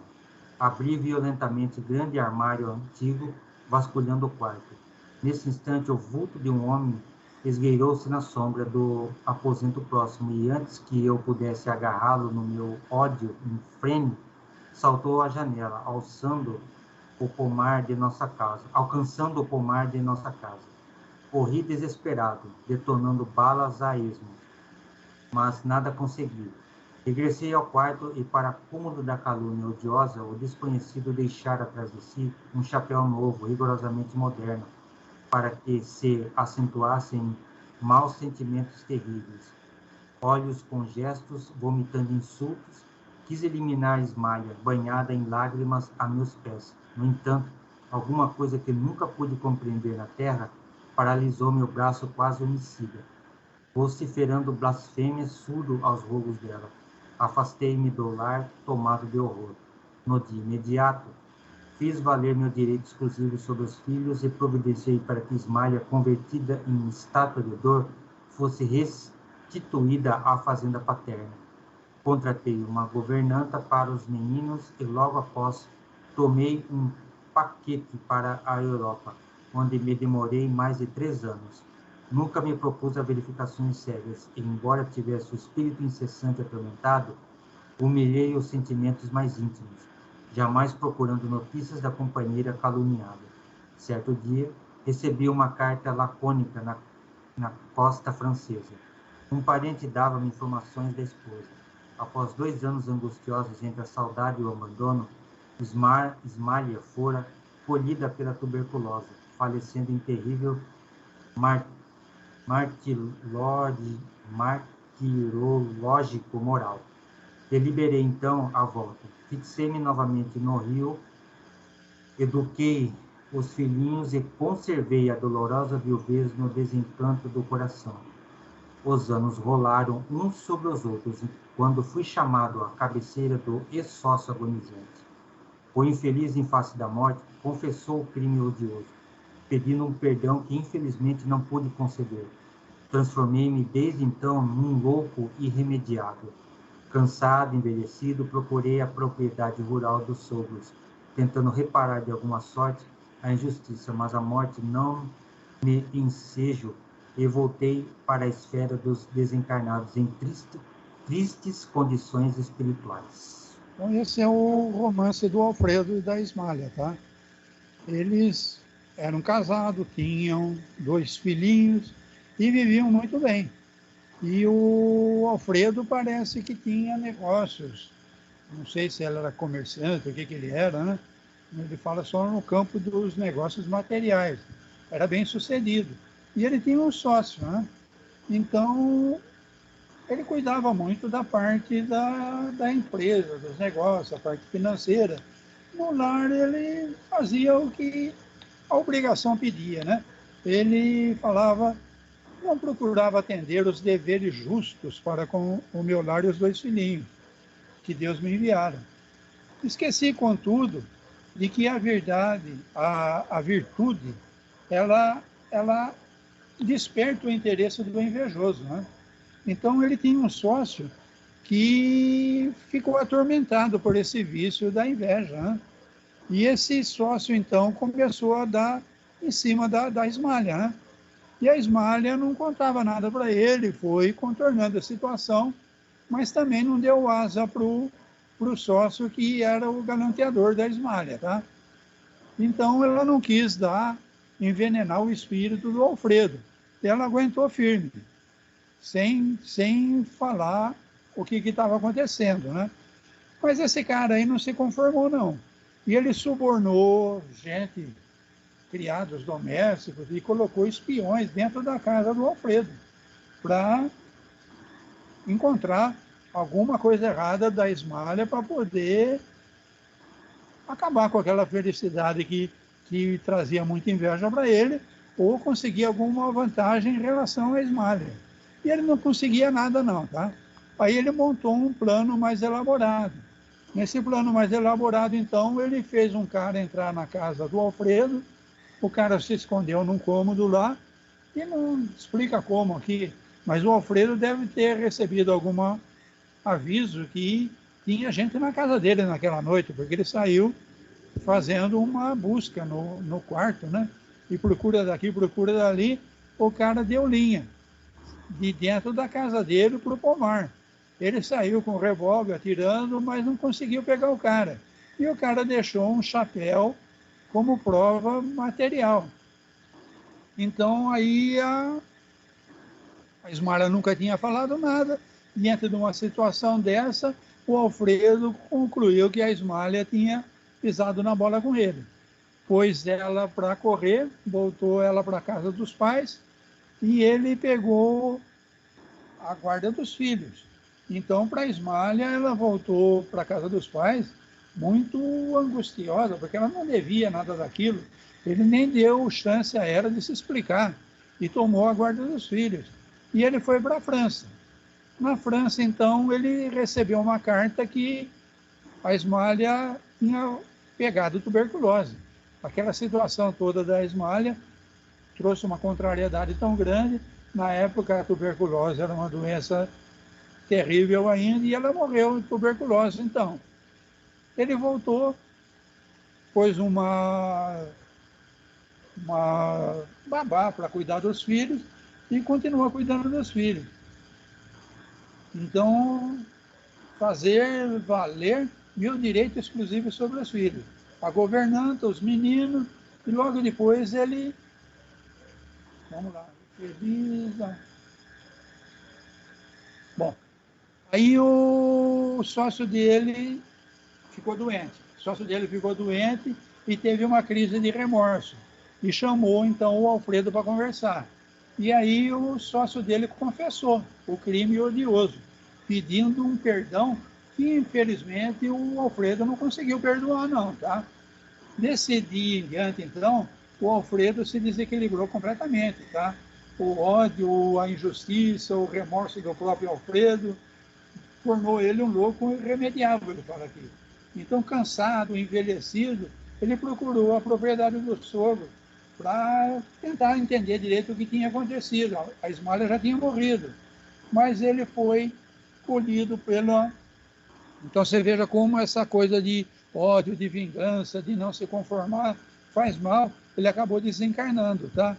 Abri violentamente grande armário antigo, vasculhando o quarto. Nesse instante, o vulto de um homem esgueirou-se na sombra do aposento próximo, e antes que eu pudesse agarrá-lo no meu ódio infrene, saltou à janela, alcançando o pomar de nossa casa. Corri desesperado, detonando balas a esmo, mas nada consegui. Regressei ao quarto e, para cúmulo da calúnia odiosa, o desconhecido deixara atrás de si um chapéu novo, rigorosamente moderno, para que se acentuassem maus sentimentos terríveis. Olhos com gestos, vomitando insultos, quis eliminar Ismalia, banhada em lágrimas a meus pés. No entanto, alguma coisa que nunca pude compreender na terra paralisou meu braço quase homicida. Vociferando blasfêmias, surdo aos rogos dela. Afastei-me do lar, tomado de horror. No dia imediato, fiz valer meu direito exclusivo sobre os filhos e providenciei para que Ismalia, convertida em estátua de dor, fosse restituída à fazenda paterna. Contratei uma governanta para os meninos e logo após tomei um paquete para a Europa, onde me demorei mais de 3 anos. Nunca me propus a verificações sérias e, embora tivesse o espírito incessante atormentado, humilhei os sentimentos mais íntimos, jamais procurando notícias da companheira caluniada. Certo dia, recebi uma carta lacônica na costa francesa. Um parente dava-me informações da esposa. Após 2 anos angustiosos entre a saudade e o abandono, Ismalia fora colhida pela tuberculose, falecendo em terrível martirológico moral. Deliberei então a volta. Fixei-me novamente no Rio, eduquei os filhinhos e conservei a dolorosa viuvez no desencanto do coração. Os anos rolaram uns sobre os outros, quando fui chamado à cabeceira do ex-sócio agonizante. O infeliz, em face da morte, confessou o crime odioso, pedindo um perdão que infelizmente não pude conceder. Transformei-me desde então num louco irremediável. Cansado, envelhecido, procurei a propriedade rural dos sogros, tentando reparar de alguma sorte a injustiça, mas a morte não me ensejo e voltei para a esfera dos desencarnados em tristes condições espirituais. Então, esse é o romance do Alfredo e da Ismalia, tá? Eles eram casados, tinham 2 filhinhos e viviam muito bem. E o Alfredo parece que tinha negócios, não sei se ele era comerciante, o que ele era, né? Ele fala só no campo dos negócios materiais. Era bem sucedido. E ele tinha um sócio, né? Então, ele cuidava muito da parte da empresa, dos negócios, a parte financeira. No lar, ele fazia o que a obrigação pedia, né? Ele falava, não procurava atender os deveres justos para com o meu lar e os 2 filhinhos que Deus me enviara. Esqueci, contudo, de que a verdade, a virtude, ela desperta o interesse do invejoso, né? Então, ele tinha um sócio que ficou atormentado por esse vício da inveja, né? E esse sócio, então, começou a dar em cima da Ismália, né? E a Ismália não contava nada para ele, foi contornando a situação, mas também não deu asa para o sócio que era o galanteador da Ismália, tá? Então, ela não quis envenenar o espírito do Alfredo. Ela aguentou firme, sem falar o que estava acontecendo, né? Mas esse cara aí não se conformou, não. E ele subornou gente, criados domésticos, e colocou espiões dentro da casa do Alfredo para encontrar alguma coisa errada da Ismália para poder acabar com aquela felicidade que trazia muita inveja para ele, ou conseguir alguma vantagem em relação à Ismália. E ele não conseguia nada não, tá? Aí ele montou um plano mais elaborado. Nesse plano mais elaborado, então, ele fez um cara entrar na casa do Alfredo, o cara se escondeu num cômodo lá, e não explica como aqui, mas o Alfredo deve ter recebido algum aviso que tinha gente na casa dele naquela noite, porque ele saiu fazendo uma busca no quarto, né? E procura daqui, procura dali, o cara deu linha de dentro da casa dele para o pomar. Ele saiu com o revólver atirando, mas não conseguiu pegar o cara. E o cara deixou um chapéu como prova material. Então, aí a Ismália nunca tinha falado nada. Diante de uma situação dessa, o Alfredo concluiu que a Ismália tinha pisado na bola com ele. Pôs ela para correr, voltou ela para a casa dos pais e ele pegou a guarda dos filhos. Então, para a Ismália, ela voltou para a casa dos pais muito angustiosa, porque ela não devia nada daquilo. Ele nem deu chance a ela de se explicar e tomou a guarda dos filhos. E ele foi para a França. Na França, então, ele recebeu uma carta que a Ismália tinha pegado tuberculose. Aquela situação toda da Ismália trouxe uma contrariedade tão grande. Na época, a tuberculose era uma doença terrível ainda, e ela morreu de tuberculose, então. Ele voltou, pôs uma babá para cuidar dos filhos e continuou cuidando dos filhos. Então, fazer valer meu direito exclusivo sobre os filhos. A governanta, os meninos, e logo depois ele... Vamos lá. Bom, aí o sócio dele ficou doente. O sócio dele ficou doente e teve uma crise de remorso. E chamou, então, o Alfredo para conversar. E aí o sócio dele confessou o crime odioso, pedindo um perdão que, infelizmente, o Alfredo não conseguiu perdoar, não, tá? Nesse dia em diante, então, o Alfredo se desequilibrou completamente, tá? O ódio, a injustiça, o remorso do próprio Alfredo tornou ele um louco irremediável, ele fala aqui. Então, cansado, envelhecido, ele procurou a propriedade do sogro para tentar entender direito o que tinha acontecido. A Ismália já tinha morrido, mas ele foi colhido pela... Então, você veja como essa coisa de ódio, de vingança, de não se conformar, faz mal. Ele acabou desencarnando, tá?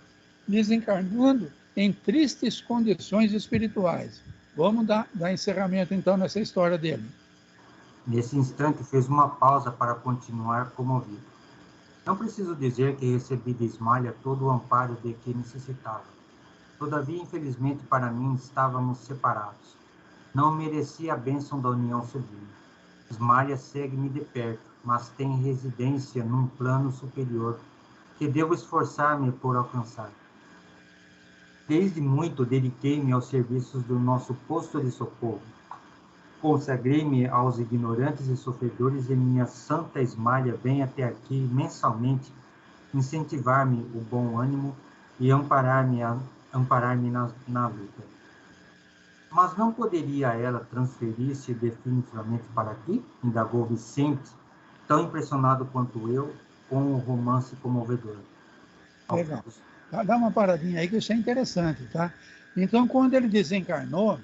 Desencarnando em tristes condições espirituais. Vamos dar encerramento, então, nessa história dele. Nesse instante, fez uma pausa para continuar comovido. Não preciso dizer que recebi de Ismália todo o amparo de que necessitava. Todavia, infelizmente para mim, estávamos separados. Não merecia a bênção da união sublime. Ismália segue-me de perto, mas tem residência num plano superior, que devo esforçar-me por alcançar. Desde muito dediquei-me aos serviços do nosso posto de socorro. Consagrei-me aos ignorantes e sofredores, e minha santa Ismália vem até aqui mensalmente incentivar-me o bom ânimo e amparar-me na luta. Mas não poderia ela transferir-se definitivamente para aqui? Indagou Vicente, tão impressionado quanto eu com o romance comovedor. Legal. Dá uma paradinha aí que isso é interessante, tá? Então, quando ele desencarnou,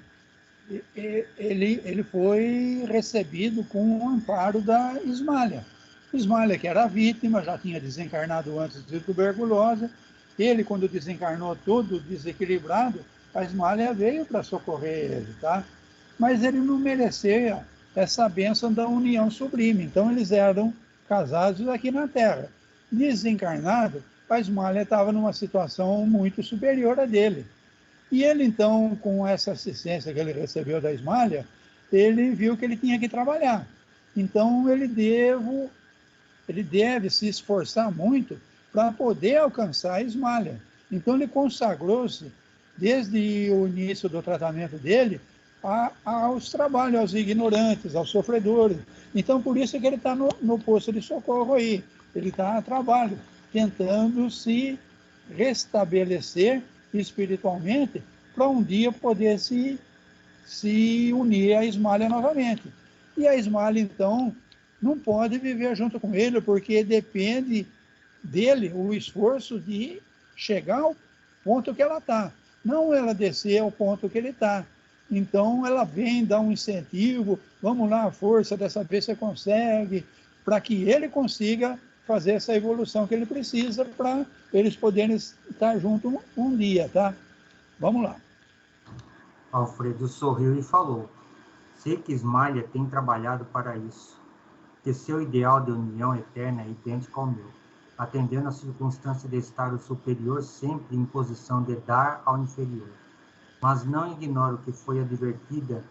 ele foi recebido com o amparo da Ismália. Ismália, que era vítima, já tinha desencarnado antes de tuberculose. Ele, quando desencarnou todo desequilibrado, a Ismália veio para socorrer ele, tá? Mas ele não merecia essa bênção da união sublime. Então, eles eram casados aqui na Terra. Desencarnado, a Ismália estava numa situação muito superior a dele. E ele, então, com essa assistência que ele recebeu da Ismália, ele viu que ele tinha que trabalhar. Então, ele deve se esforçar muito para poder alcançar a Ismália. Então, ele consagrou-se, desde o início do tratamento dele, aos trabalhos, aos ignorantes, aos sofredores. Então, por isso que ele está no posto de socorro aí. Ele está a trabalho, tentando se restabelecer espiritualmente, para um dia poder se unir à Ismália novamente. E a Ismália, então, não pode viver junto com ele, porque depende dele o esforço de chegar ao ponto que ela está, não ela descer ao ponto que ele está. Então, ela vem dar um incentivo, vamos lá, força, dessa vez você consegue, para que ele consiga fazer essa evolução que ele precisa para eles poderem estar juntos um dia, tá? Vamos lá. Alfredo sorriu e falou: sei que Ismália tem trabalhado para isso, que seu ideal de união eterna é idêntico ao meu, atendendo à circunstância de estar o superior sempre em posição de dar ao inferior. Mas não ignoro que foi advertida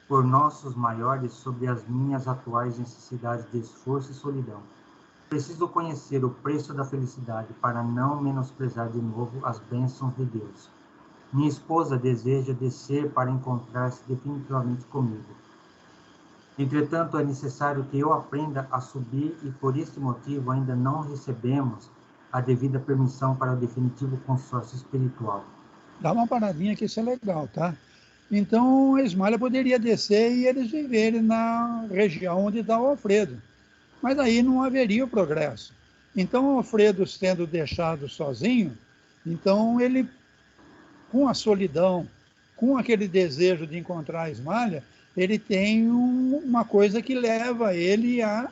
por nossos maiores sobre as minhas atuais necessidades de esforço e solidão. Preciso conhecer o preço da felicidade para não menosprezar de novo as bênçãos de Deus. Minha esposa deseja descer para encontrar-se definitivamente comigo. Entretanto, é necessário que eu aprenda a subir e, por este motivo, ainda não recebemos a devida permissão para o definitivo consórcio espiritual. Dá uma paradinha que isso é legal, tá? Então, a Ismália poderia descer e eles viverem na região onde está o Alfredo. Mas aí não haveria o progresso. Então, o Alfredo sendo deixado sozinho, então ele, com a solidão, com aquele desejo de encontrar a Ismália, ele tem uma coisa que leva ele a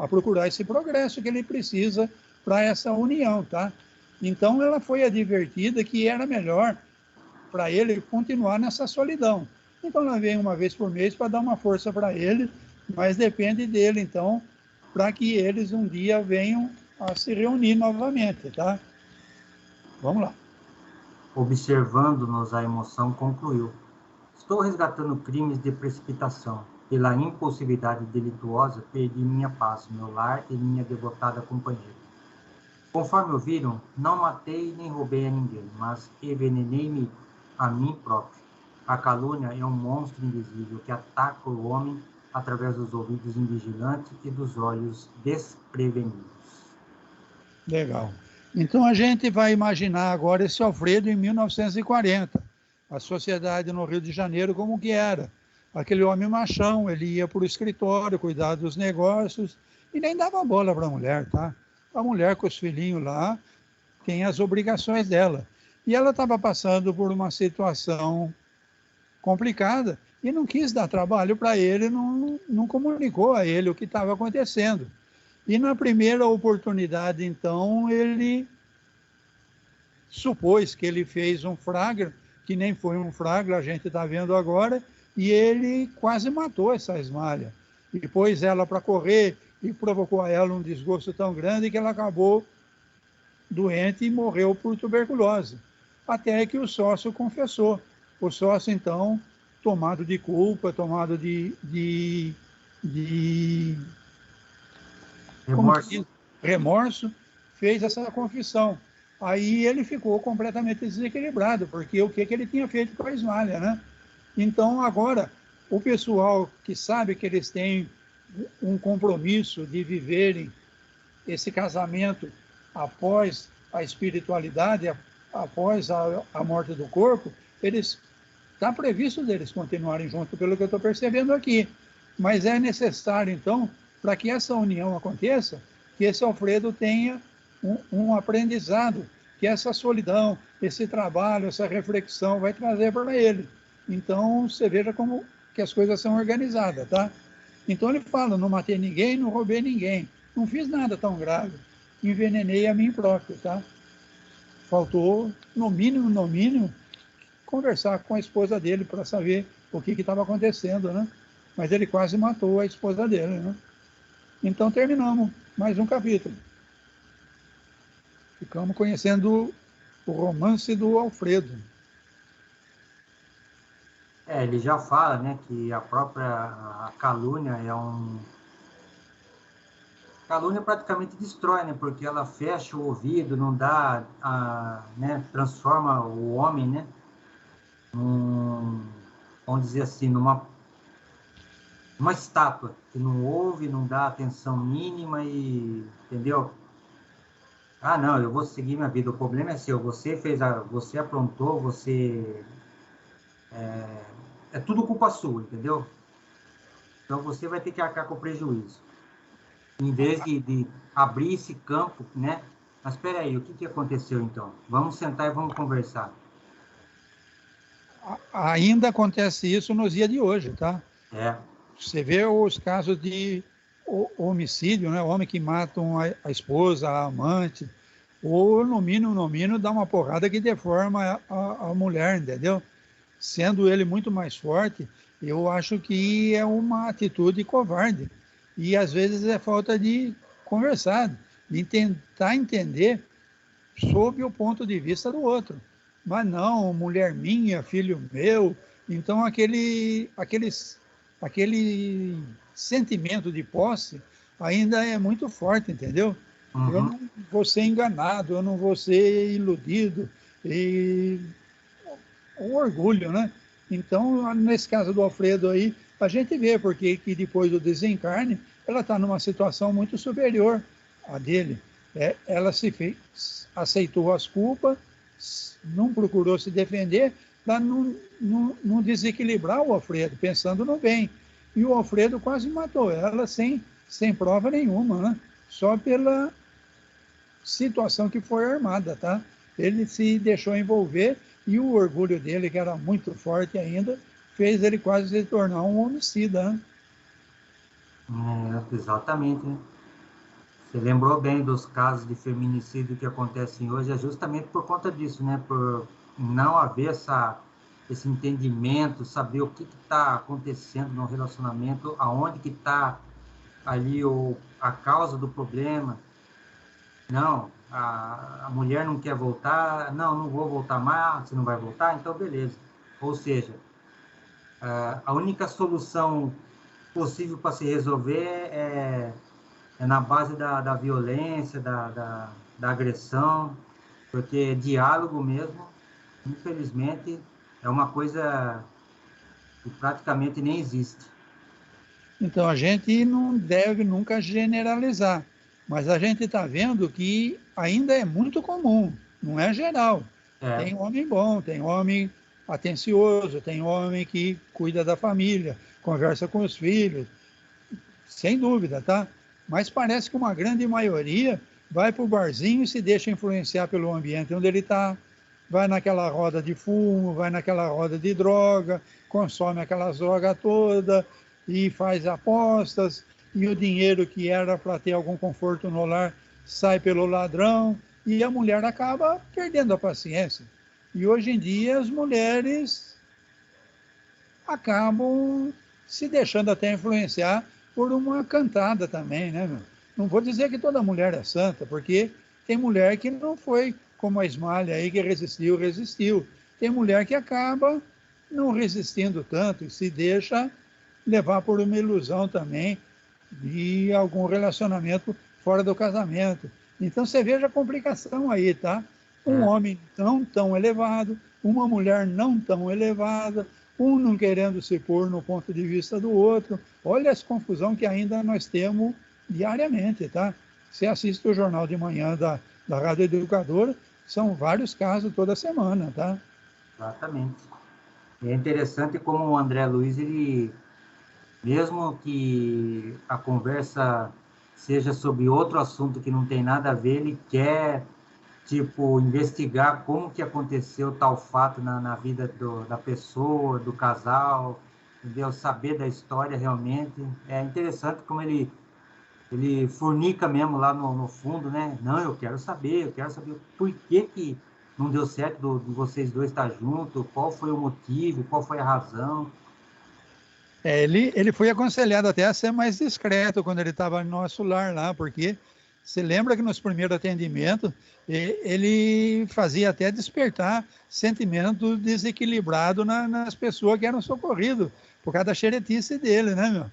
procurar esse progresso que ele precisa para essa união, tá? Então, ela foi advertida que era melhor para ele continuar nessa solidão. Então, ela vem uma vez por mês para dar uma força para ele, mas depende dele, então, para que eles um dia venham a se reunir novamente, tá? Vamos lá. Observando-nos a emoção, concluiu: estou resgatando crimes de precipitação. Pela impulsividade delituosa, perdi minha paz, meu lar e minha devotada companheira. Conforme ouviram, não matei nem roubei a ninguém, mas envenenei-me a mim próprio. A calúnia é um monstro invisível que ataca o homem através dos ouvidos invigilantes e dos olhos desprevenidos. Legal. Então a gente vai imaginar agora esse Alfredo em 1940. A sociedade no Rio de Janeiro como que era. Aquele homem machão, ele ia para o escritório, cuidar dos negócios e nem dava bola para a mulher, tá? A mulher com os filhinhos lá tem as obrigações dela. E ela estava passando por uma situação complicada e não quis dar trabalho para ele, não comunicou a ele o que estava acontecendo. E na primeira oportunidade, então, ele supôs que ele fez um flagra, que nem foi um flagra, a gente está vendo agora, e ele quase matou essa Ismália. E pôs ela para correr, e provocou a ela um desgosto tão grande que ela acabou doente e morreu por tuberculose. Até que o sócio confessou. O sócio, então, tomado de culpa, tomado de Remorso. Remorso, fez essa confissão. Aí ele ficou completamente desequilibrado, porque o que ele tinha feito com a Ismália, né? Então, agora, o pessoal que sabe que eles têm um compromisso de viverem esse casamento após a espiritualidade, após a morte do corpo, está previsto deles continuarem juntos, pelo que eu estou percebendo aqui. Mas é necessário, então, para que essa união aconteça, que esse Alfredo tenha um aprendizado, que essa solidão, esse trabalho, essa reflexão vai trazer para ele. Então, você veja como que as coisas são organizadas, tá? Então ele fala, não matei ninguém, não roubei ninguém, não fiz nada tão grave, envenenei a mim próprio, tá? Faltou, no mínimo, conversar com a esposa dele para saber o que estava acontecendo, né? Mas ele quase matou a esposa dele, né? Então terminamos mais um capítulo. Ficamos conhecendo o romance do Alfredo. Ele já fala, né, que a calúnia calúnia praticamente destrói, né, porque ela fecha o ouvido, não dá, né, transforma o homem, né, vamos dizer assim, numa estátua, que não ouve, não dá atenção mínima e, entendeu? Não, eu vou seguir minha vida, o problema é seu, você aprontou, é tudo culpa sua, entendeu? Então você vai ter que arcar com o prejuízo. Em vez de abrir esse campo, né? Mas espera aí, o que aconteceu então? Vamos sentar e vamos conversar. Ainda acontece isso nos dias de hoje, tá? Você vê os casos de homicídio, né? O homem que mata a esposa, a amante, ou no mínimo dá uma porrada que deforma a mulher, entendeu? Sendo ele muito mais forte, eu acho que é uma atitude covarde. E às vezes é falta de conversar, de tentar entender sob o ponto de vista do outro. Mas não, mulher minha, filho meu. Então aquele sentimento de posse ainda é muito forte, entendeu? Uhum. Eu não vou ser enganado, eu não vou ser iludido. E o orgulho, né? Então, nesse caso do Alfredo aí, a gente vê porque que depois do desencarne, ela está numa situação muito superior à dele. Ela aceitou as culpas, não procurou se defender, para não desequilibrar o Alfredo, pensando no bem. E o Alfredo quase matou ela sem prova nenhuma, né? Só pela situação que foi armada, tá? Ele se deixou envolver e o orgulho dele, que era muito forte ainda, fez ele quase se tornar um homicida, né? Exatamente, né? Você lembrou bem dos casos de feminicídio que acontecem hoje, é justamente por conta disso, né? Por não haver esse entendimento, saber o que está acontecendo no relacionamento, aonde que está ali a causa do problema. Não, a mulher não quer voltar, não vou voltar mais, você não vai voltar, então beleza. Ou seja, a única solução possível para se resolver é na base da violência, da agressão, porque diálogo mesmo, infelizmente, é uma coisa que praticamente nem existe. Então, a gente não deve nunca generalizar, mas a gente está vendo que ainda é muito comum, não é geral. Tem homem bom, tem homem atencioso, tem homem que cuida da família, conversa com os filhos, sem dúvida, tá? Mas parece que uma grande maioria vai para o barzinho e se deixa influenciar pelo ambiente onde ele está, vai naquela roda de fumo, vai naquela roda de droga, consome aquelas drogas todas e faz apostas, e o dinheiro que era para ter algum conforto no lar sai pelo ladrão, e a mulher acaba perdendo a paciência. E hoje em dia as mulheres acabam se deixando até influenciar por uma cantada também, né, meu? Não vou dizer que toda mulher é santa, porque tem mulher que não foi como a Ismália aí, que resistiu. Tem mulher que acaba não resistindo tanto e se deixa levar por uma ilusão também de algum relacionamento fora do casamento. Então você veja a complicação aí, tá? Um homem não tão elevado, uma mulher não tão elevada, um não querendo se pôr no ponto de vista do outro. Olha essa confusão que ainda nós temos diariamente, tá? Você assiste o Jornal de Manhã da Rádio Educadora, são vários casos toda semana, tá? Exatamente. É interessante como o André Luiz, ele, mesmo que a conversa seja sobre outro assunto que não tem nada a ver, ele quer, tipo, investigar como que aconteceu tal fato na vida da pessoa, do casal, entendeu? Saber da história realmente. É interessante como ele fornica mesmo lá no fundo, né? Não, eu quero saber por que não deu certo de vocês dois estar juntos, qual foi o motivo, qual foi a razão. Ele foi aconselhado até a ser mais discreto quando ele estava no nosso lar lá, porque você lembra que nos primeiros atendimentos ele fazia até despertar sentimento desequilibrado nas pessoas que eram socorridas, por causa da xeretice dele, né, meu?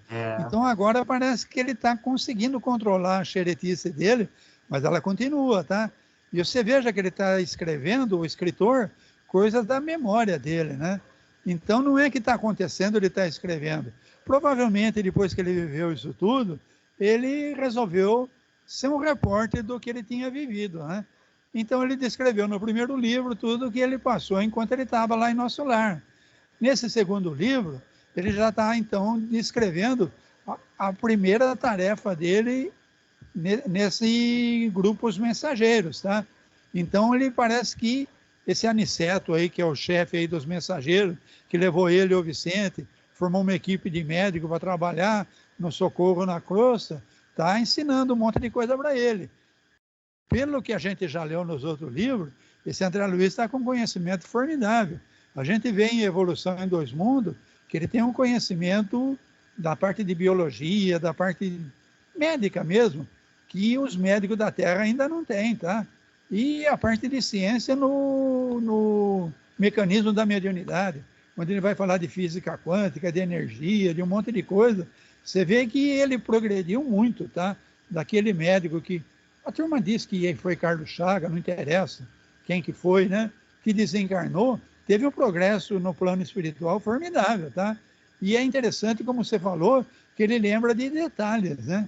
Então agora parece que ele está conseguindo controlar a xeretice dele, mas ela continua, tá? E você veja que ele está escrevendo, o escritor, coisas da memória dele, né? Então não é que está acontecendo, ele está escrevendo. Provavelmente, depois que ele viveu isso tudo, ele resolveu ser um repórter do que ele tinha vivido, né? Então ele descreveu no primeiro livro tudo o que ele passou enquanto ele estava lá em nosso lar. Nesse segundo livro, ele já está então descrevendo a primeira tarefa dele nesse grupo Os Mensageiros, tá? Então ele parece que esse Aniceto aí, que é o chefe aí dos mensageiros, que levou ele e o Vicente, formou uma equipe de médicos para trabalhar no socorro na crosta, está ensinando um monte de coisa para ele. Pelo que a gente já leu nos outros livros, esse André Luiz está com conhecimento formidável. A gente vê em Evolução em Dois Mundos que ele tem um conhecimento da parte de biologia, da parte médica mesmo, que os médicos da Terra ainda não têm, tá? E a parte de ciência no mecanismo da mediunidade, onde ele vai falar de física quântica, de energia, de um monte de coisa. Você vê que ele progrediu muito, tá? Daquele médico que... A turma diz que foi Carlos Chagas, não interessa quem que foi, né? Que desencarnou, teve um progresso no plano espiritual formidável, tá? E é interessante, como você falou, que ele lembra de detalhes, né?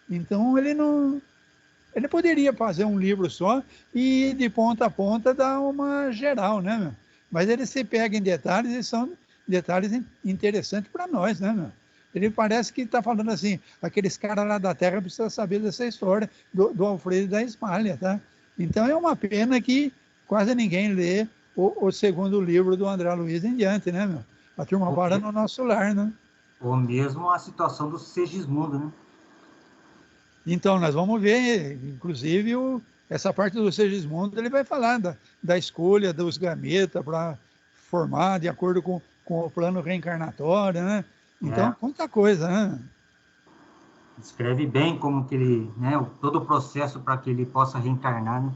Então, ele poderia fazer um livro só e de ponta a ponta dar uma geral, né, meu? Mas ele se pega em detalhes e são detalhes interessantes para nós, né, meu? Ele parece que está falando assim, aqueles caras lá da Terra precisam saber dessa história do Alfredo e da Ismália, tá? Então é uma pena que quase ninguém lê o segundo livro do André Luiz em diante, né, meu? A turma para no nosso lar, né? Ou mesmo a situação do Segismundo, né? Então, nós vamos ver, inclusive, essa parte do Segismundo, ele vai falar da escolha dos gametas para formar de acordo com o plano reencarnatório, né? Então, quanta coisa, né? Descreve bem como que ele, né, todo o processo para que ele possa reencarnar, né?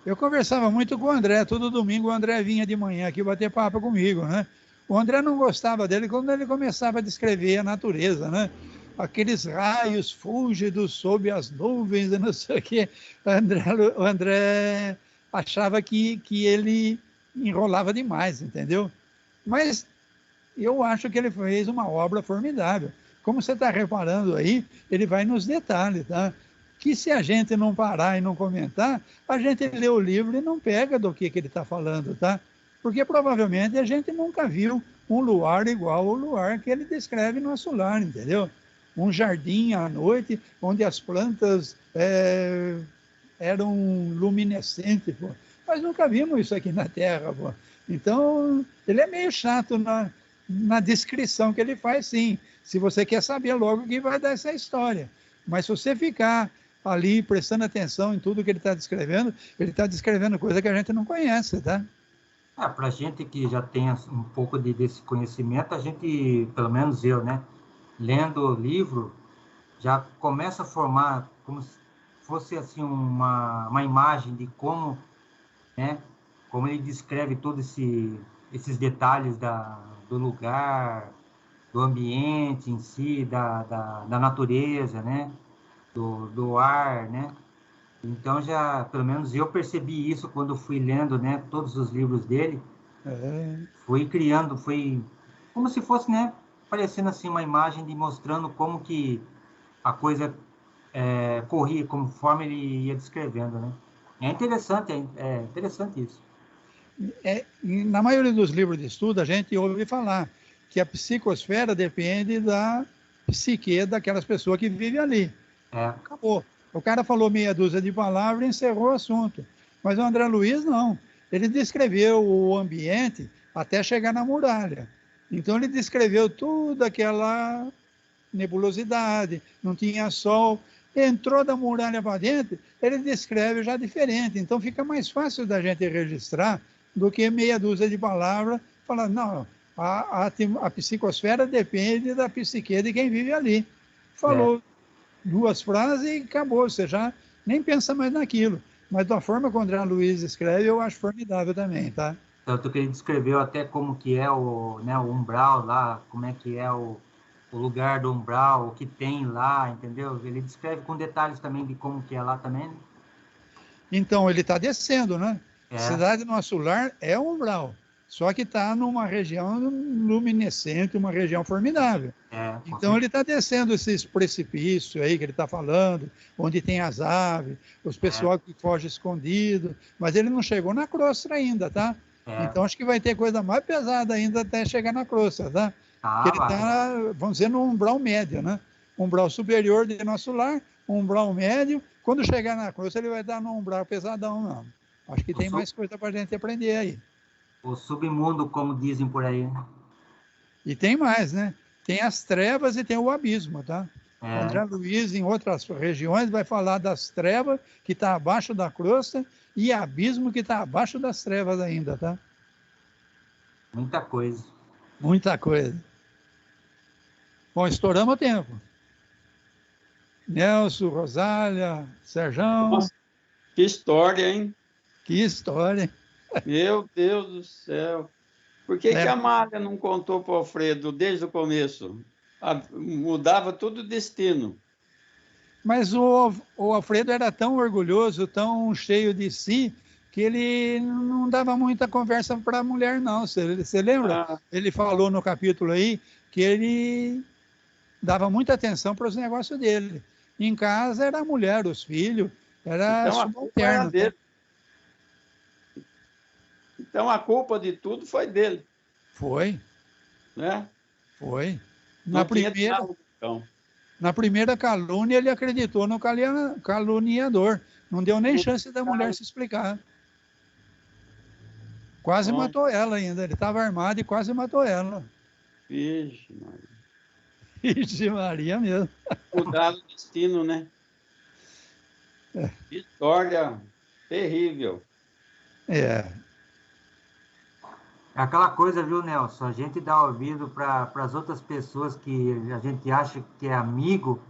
Eu conversava muito com o André, todo domingo o André vinha de manhã aqui bater papo comigo, né? O André não gostava dele quando ele começava a descrever a natureza, né? Aqueles raios fúlgidos sob as nuvens, não sei o quê. O André achava que ele enrolava demais, entendeu? Mas eu acho que ele fez uma obra formidável. Como você está reparando aí, ele vai nos detalhes, tá? Que se a gente não parar e não comentar, a gente lê o livro e não pega do que ele está falando, tá? Porque provavelmente a gente nunca viu um luar igual ao luar que ele descreve no nosso lar, entendeu? Um jardim à noite, onde as plantas eram luminescentes, pô. Mas nunca vimos isso aqui na Terra, pô. Então, ele é meio chato na descrição que ele faz, sim. Se você quer saber logo que vai dar essa história. Mas se você ficar ali prestando atenção em tudo que ele está descrevendo coisa que a gente não conhece, tá? Para a gente que já tem um pouco desse conhecimento, a gente, pelo menos eu, né? lendo o livro, já começa a formar como se fosse assim uma imagem de como, né, como ele descreve todos esses detalhes do lugar, do ambiente em si, da natureza, né, do ar, né. Então, já, pelo menos eu percebi isso quando fui lendo, né, todos os livros dele. Fui criando, foi como se fosse, né, parecendo assim uma imagem de mostrando como que a coisa corria, conforme ele ia descrevendo, né. É interessante isso. Na maioria dos livros de estudo, a gente ouve falar que a psicosfera depende da psique daquelas pessoas que vivem ali. Acabou. O cara falou meia dúzia de palavras e encerrou o assunto. Mas o André Luiz não. Ele descreveu o ambiente até chegar na muralha. Então ele descreveu toda aquela nebulosidade, não tinha sol. Entrou da muralha para dentro, ele descreve já diferente. Então fica mais fácil da gente registrar do que meia dúzia de palavras falando, não, a psicosfera depende da psique de quem vive ali. Falou duas frases e acabou, você já nem pensa mais naquilo. Mas da forma que o André Luiz escreve, eu acho formidável também, tá? Tanto que ele descreveu até como que é o umbral lá, como é que é o lugar do umbral, o que tem lá, entendeu? Ele descreve com detalhes também de como que é lá também, né? Então, ele está descendo, né? Cidade Nosso Lar é o umbral, só que está numa região luminescente, uma região formidável. Então, ele está descendo esses precipícios aí que ele está falando, onde tem as aves, os pessoal que foge escondido, mas ele não chegou na crosta ainda, tá? Então, acho que vai ter coisa mais pesada ainda até chegar na crosta, tá? Ele está, vamos dizer, no umbral médio, né? Umbral superior de Nosso Lar, umbral médio. Quando chegar na crosta, ele vai estar no umbral pesadão, não. Acho que tem mais coisa para a gente aprender aí. O submundo, como dizem por aí. E tem mais, né? Tem as trevas e tem o abismo, tá? O André Luiz, em outras regiões, vai falar das trevas, que está abaixo da crosta, e abismo, que está abaixo das trevas ainda, tá? Muita coisa. Muita coisa. Bom, estouramos o tempo. Nelson, Rosália, Serjão. Nossa, que história, hein? Que história. Meu Deus do céu. Por que a Amália não contou para o Alfredo desde o começo? Mudava todo o destino. Mas o Alfredo era tão orgulhoso, tão cheio de si, que ele não dava muita conversa para a mulher, não. Você lembra? Ele falou no capítulo aí que ele dava muita atenção para os negócios dele. Em casa era a mulher, os filhos, era subalterno. Então a culpa de tudo foi dele. Foi. Né? Foi. Na primeira calúnia, ele acreditou no caluniador. Não deu nem chance da mulher se explicar. Quase matou ela ainda. Ele estava armado e quase matou ela. Vixe, Maria. Vixe, Maria mesmo. Mudaram o destino, né? História terrível. É aquela coisa, viu, Nelson? A gente dá ouvido para as outras pessoas que a gente acha que é amigo,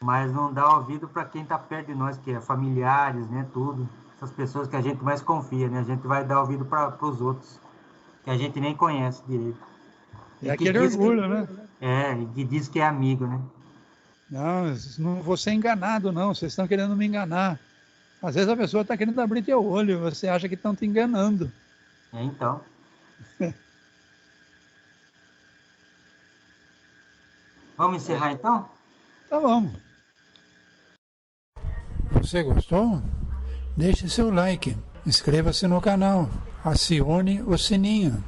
mas não dá ouvido para quem está perto de nós, que é familiares, né? Tudo. Essas pessoas que a gente mais confia, né? A gente vai dar ouvido para os outros, que a gente nem conhece direito. É aquele orgulho, né? E que diz que é amigo, né? Não vou ser enganado, não. Vocês estão querendo me enganar. Às vezes a pessoa está querendo abrir teu olho, você acha que estão te enganando. Então. Vamos encerrar então? Tá, vamos. Você gostou? Deixe seu like, inscreva-se no canal, acione o sininho.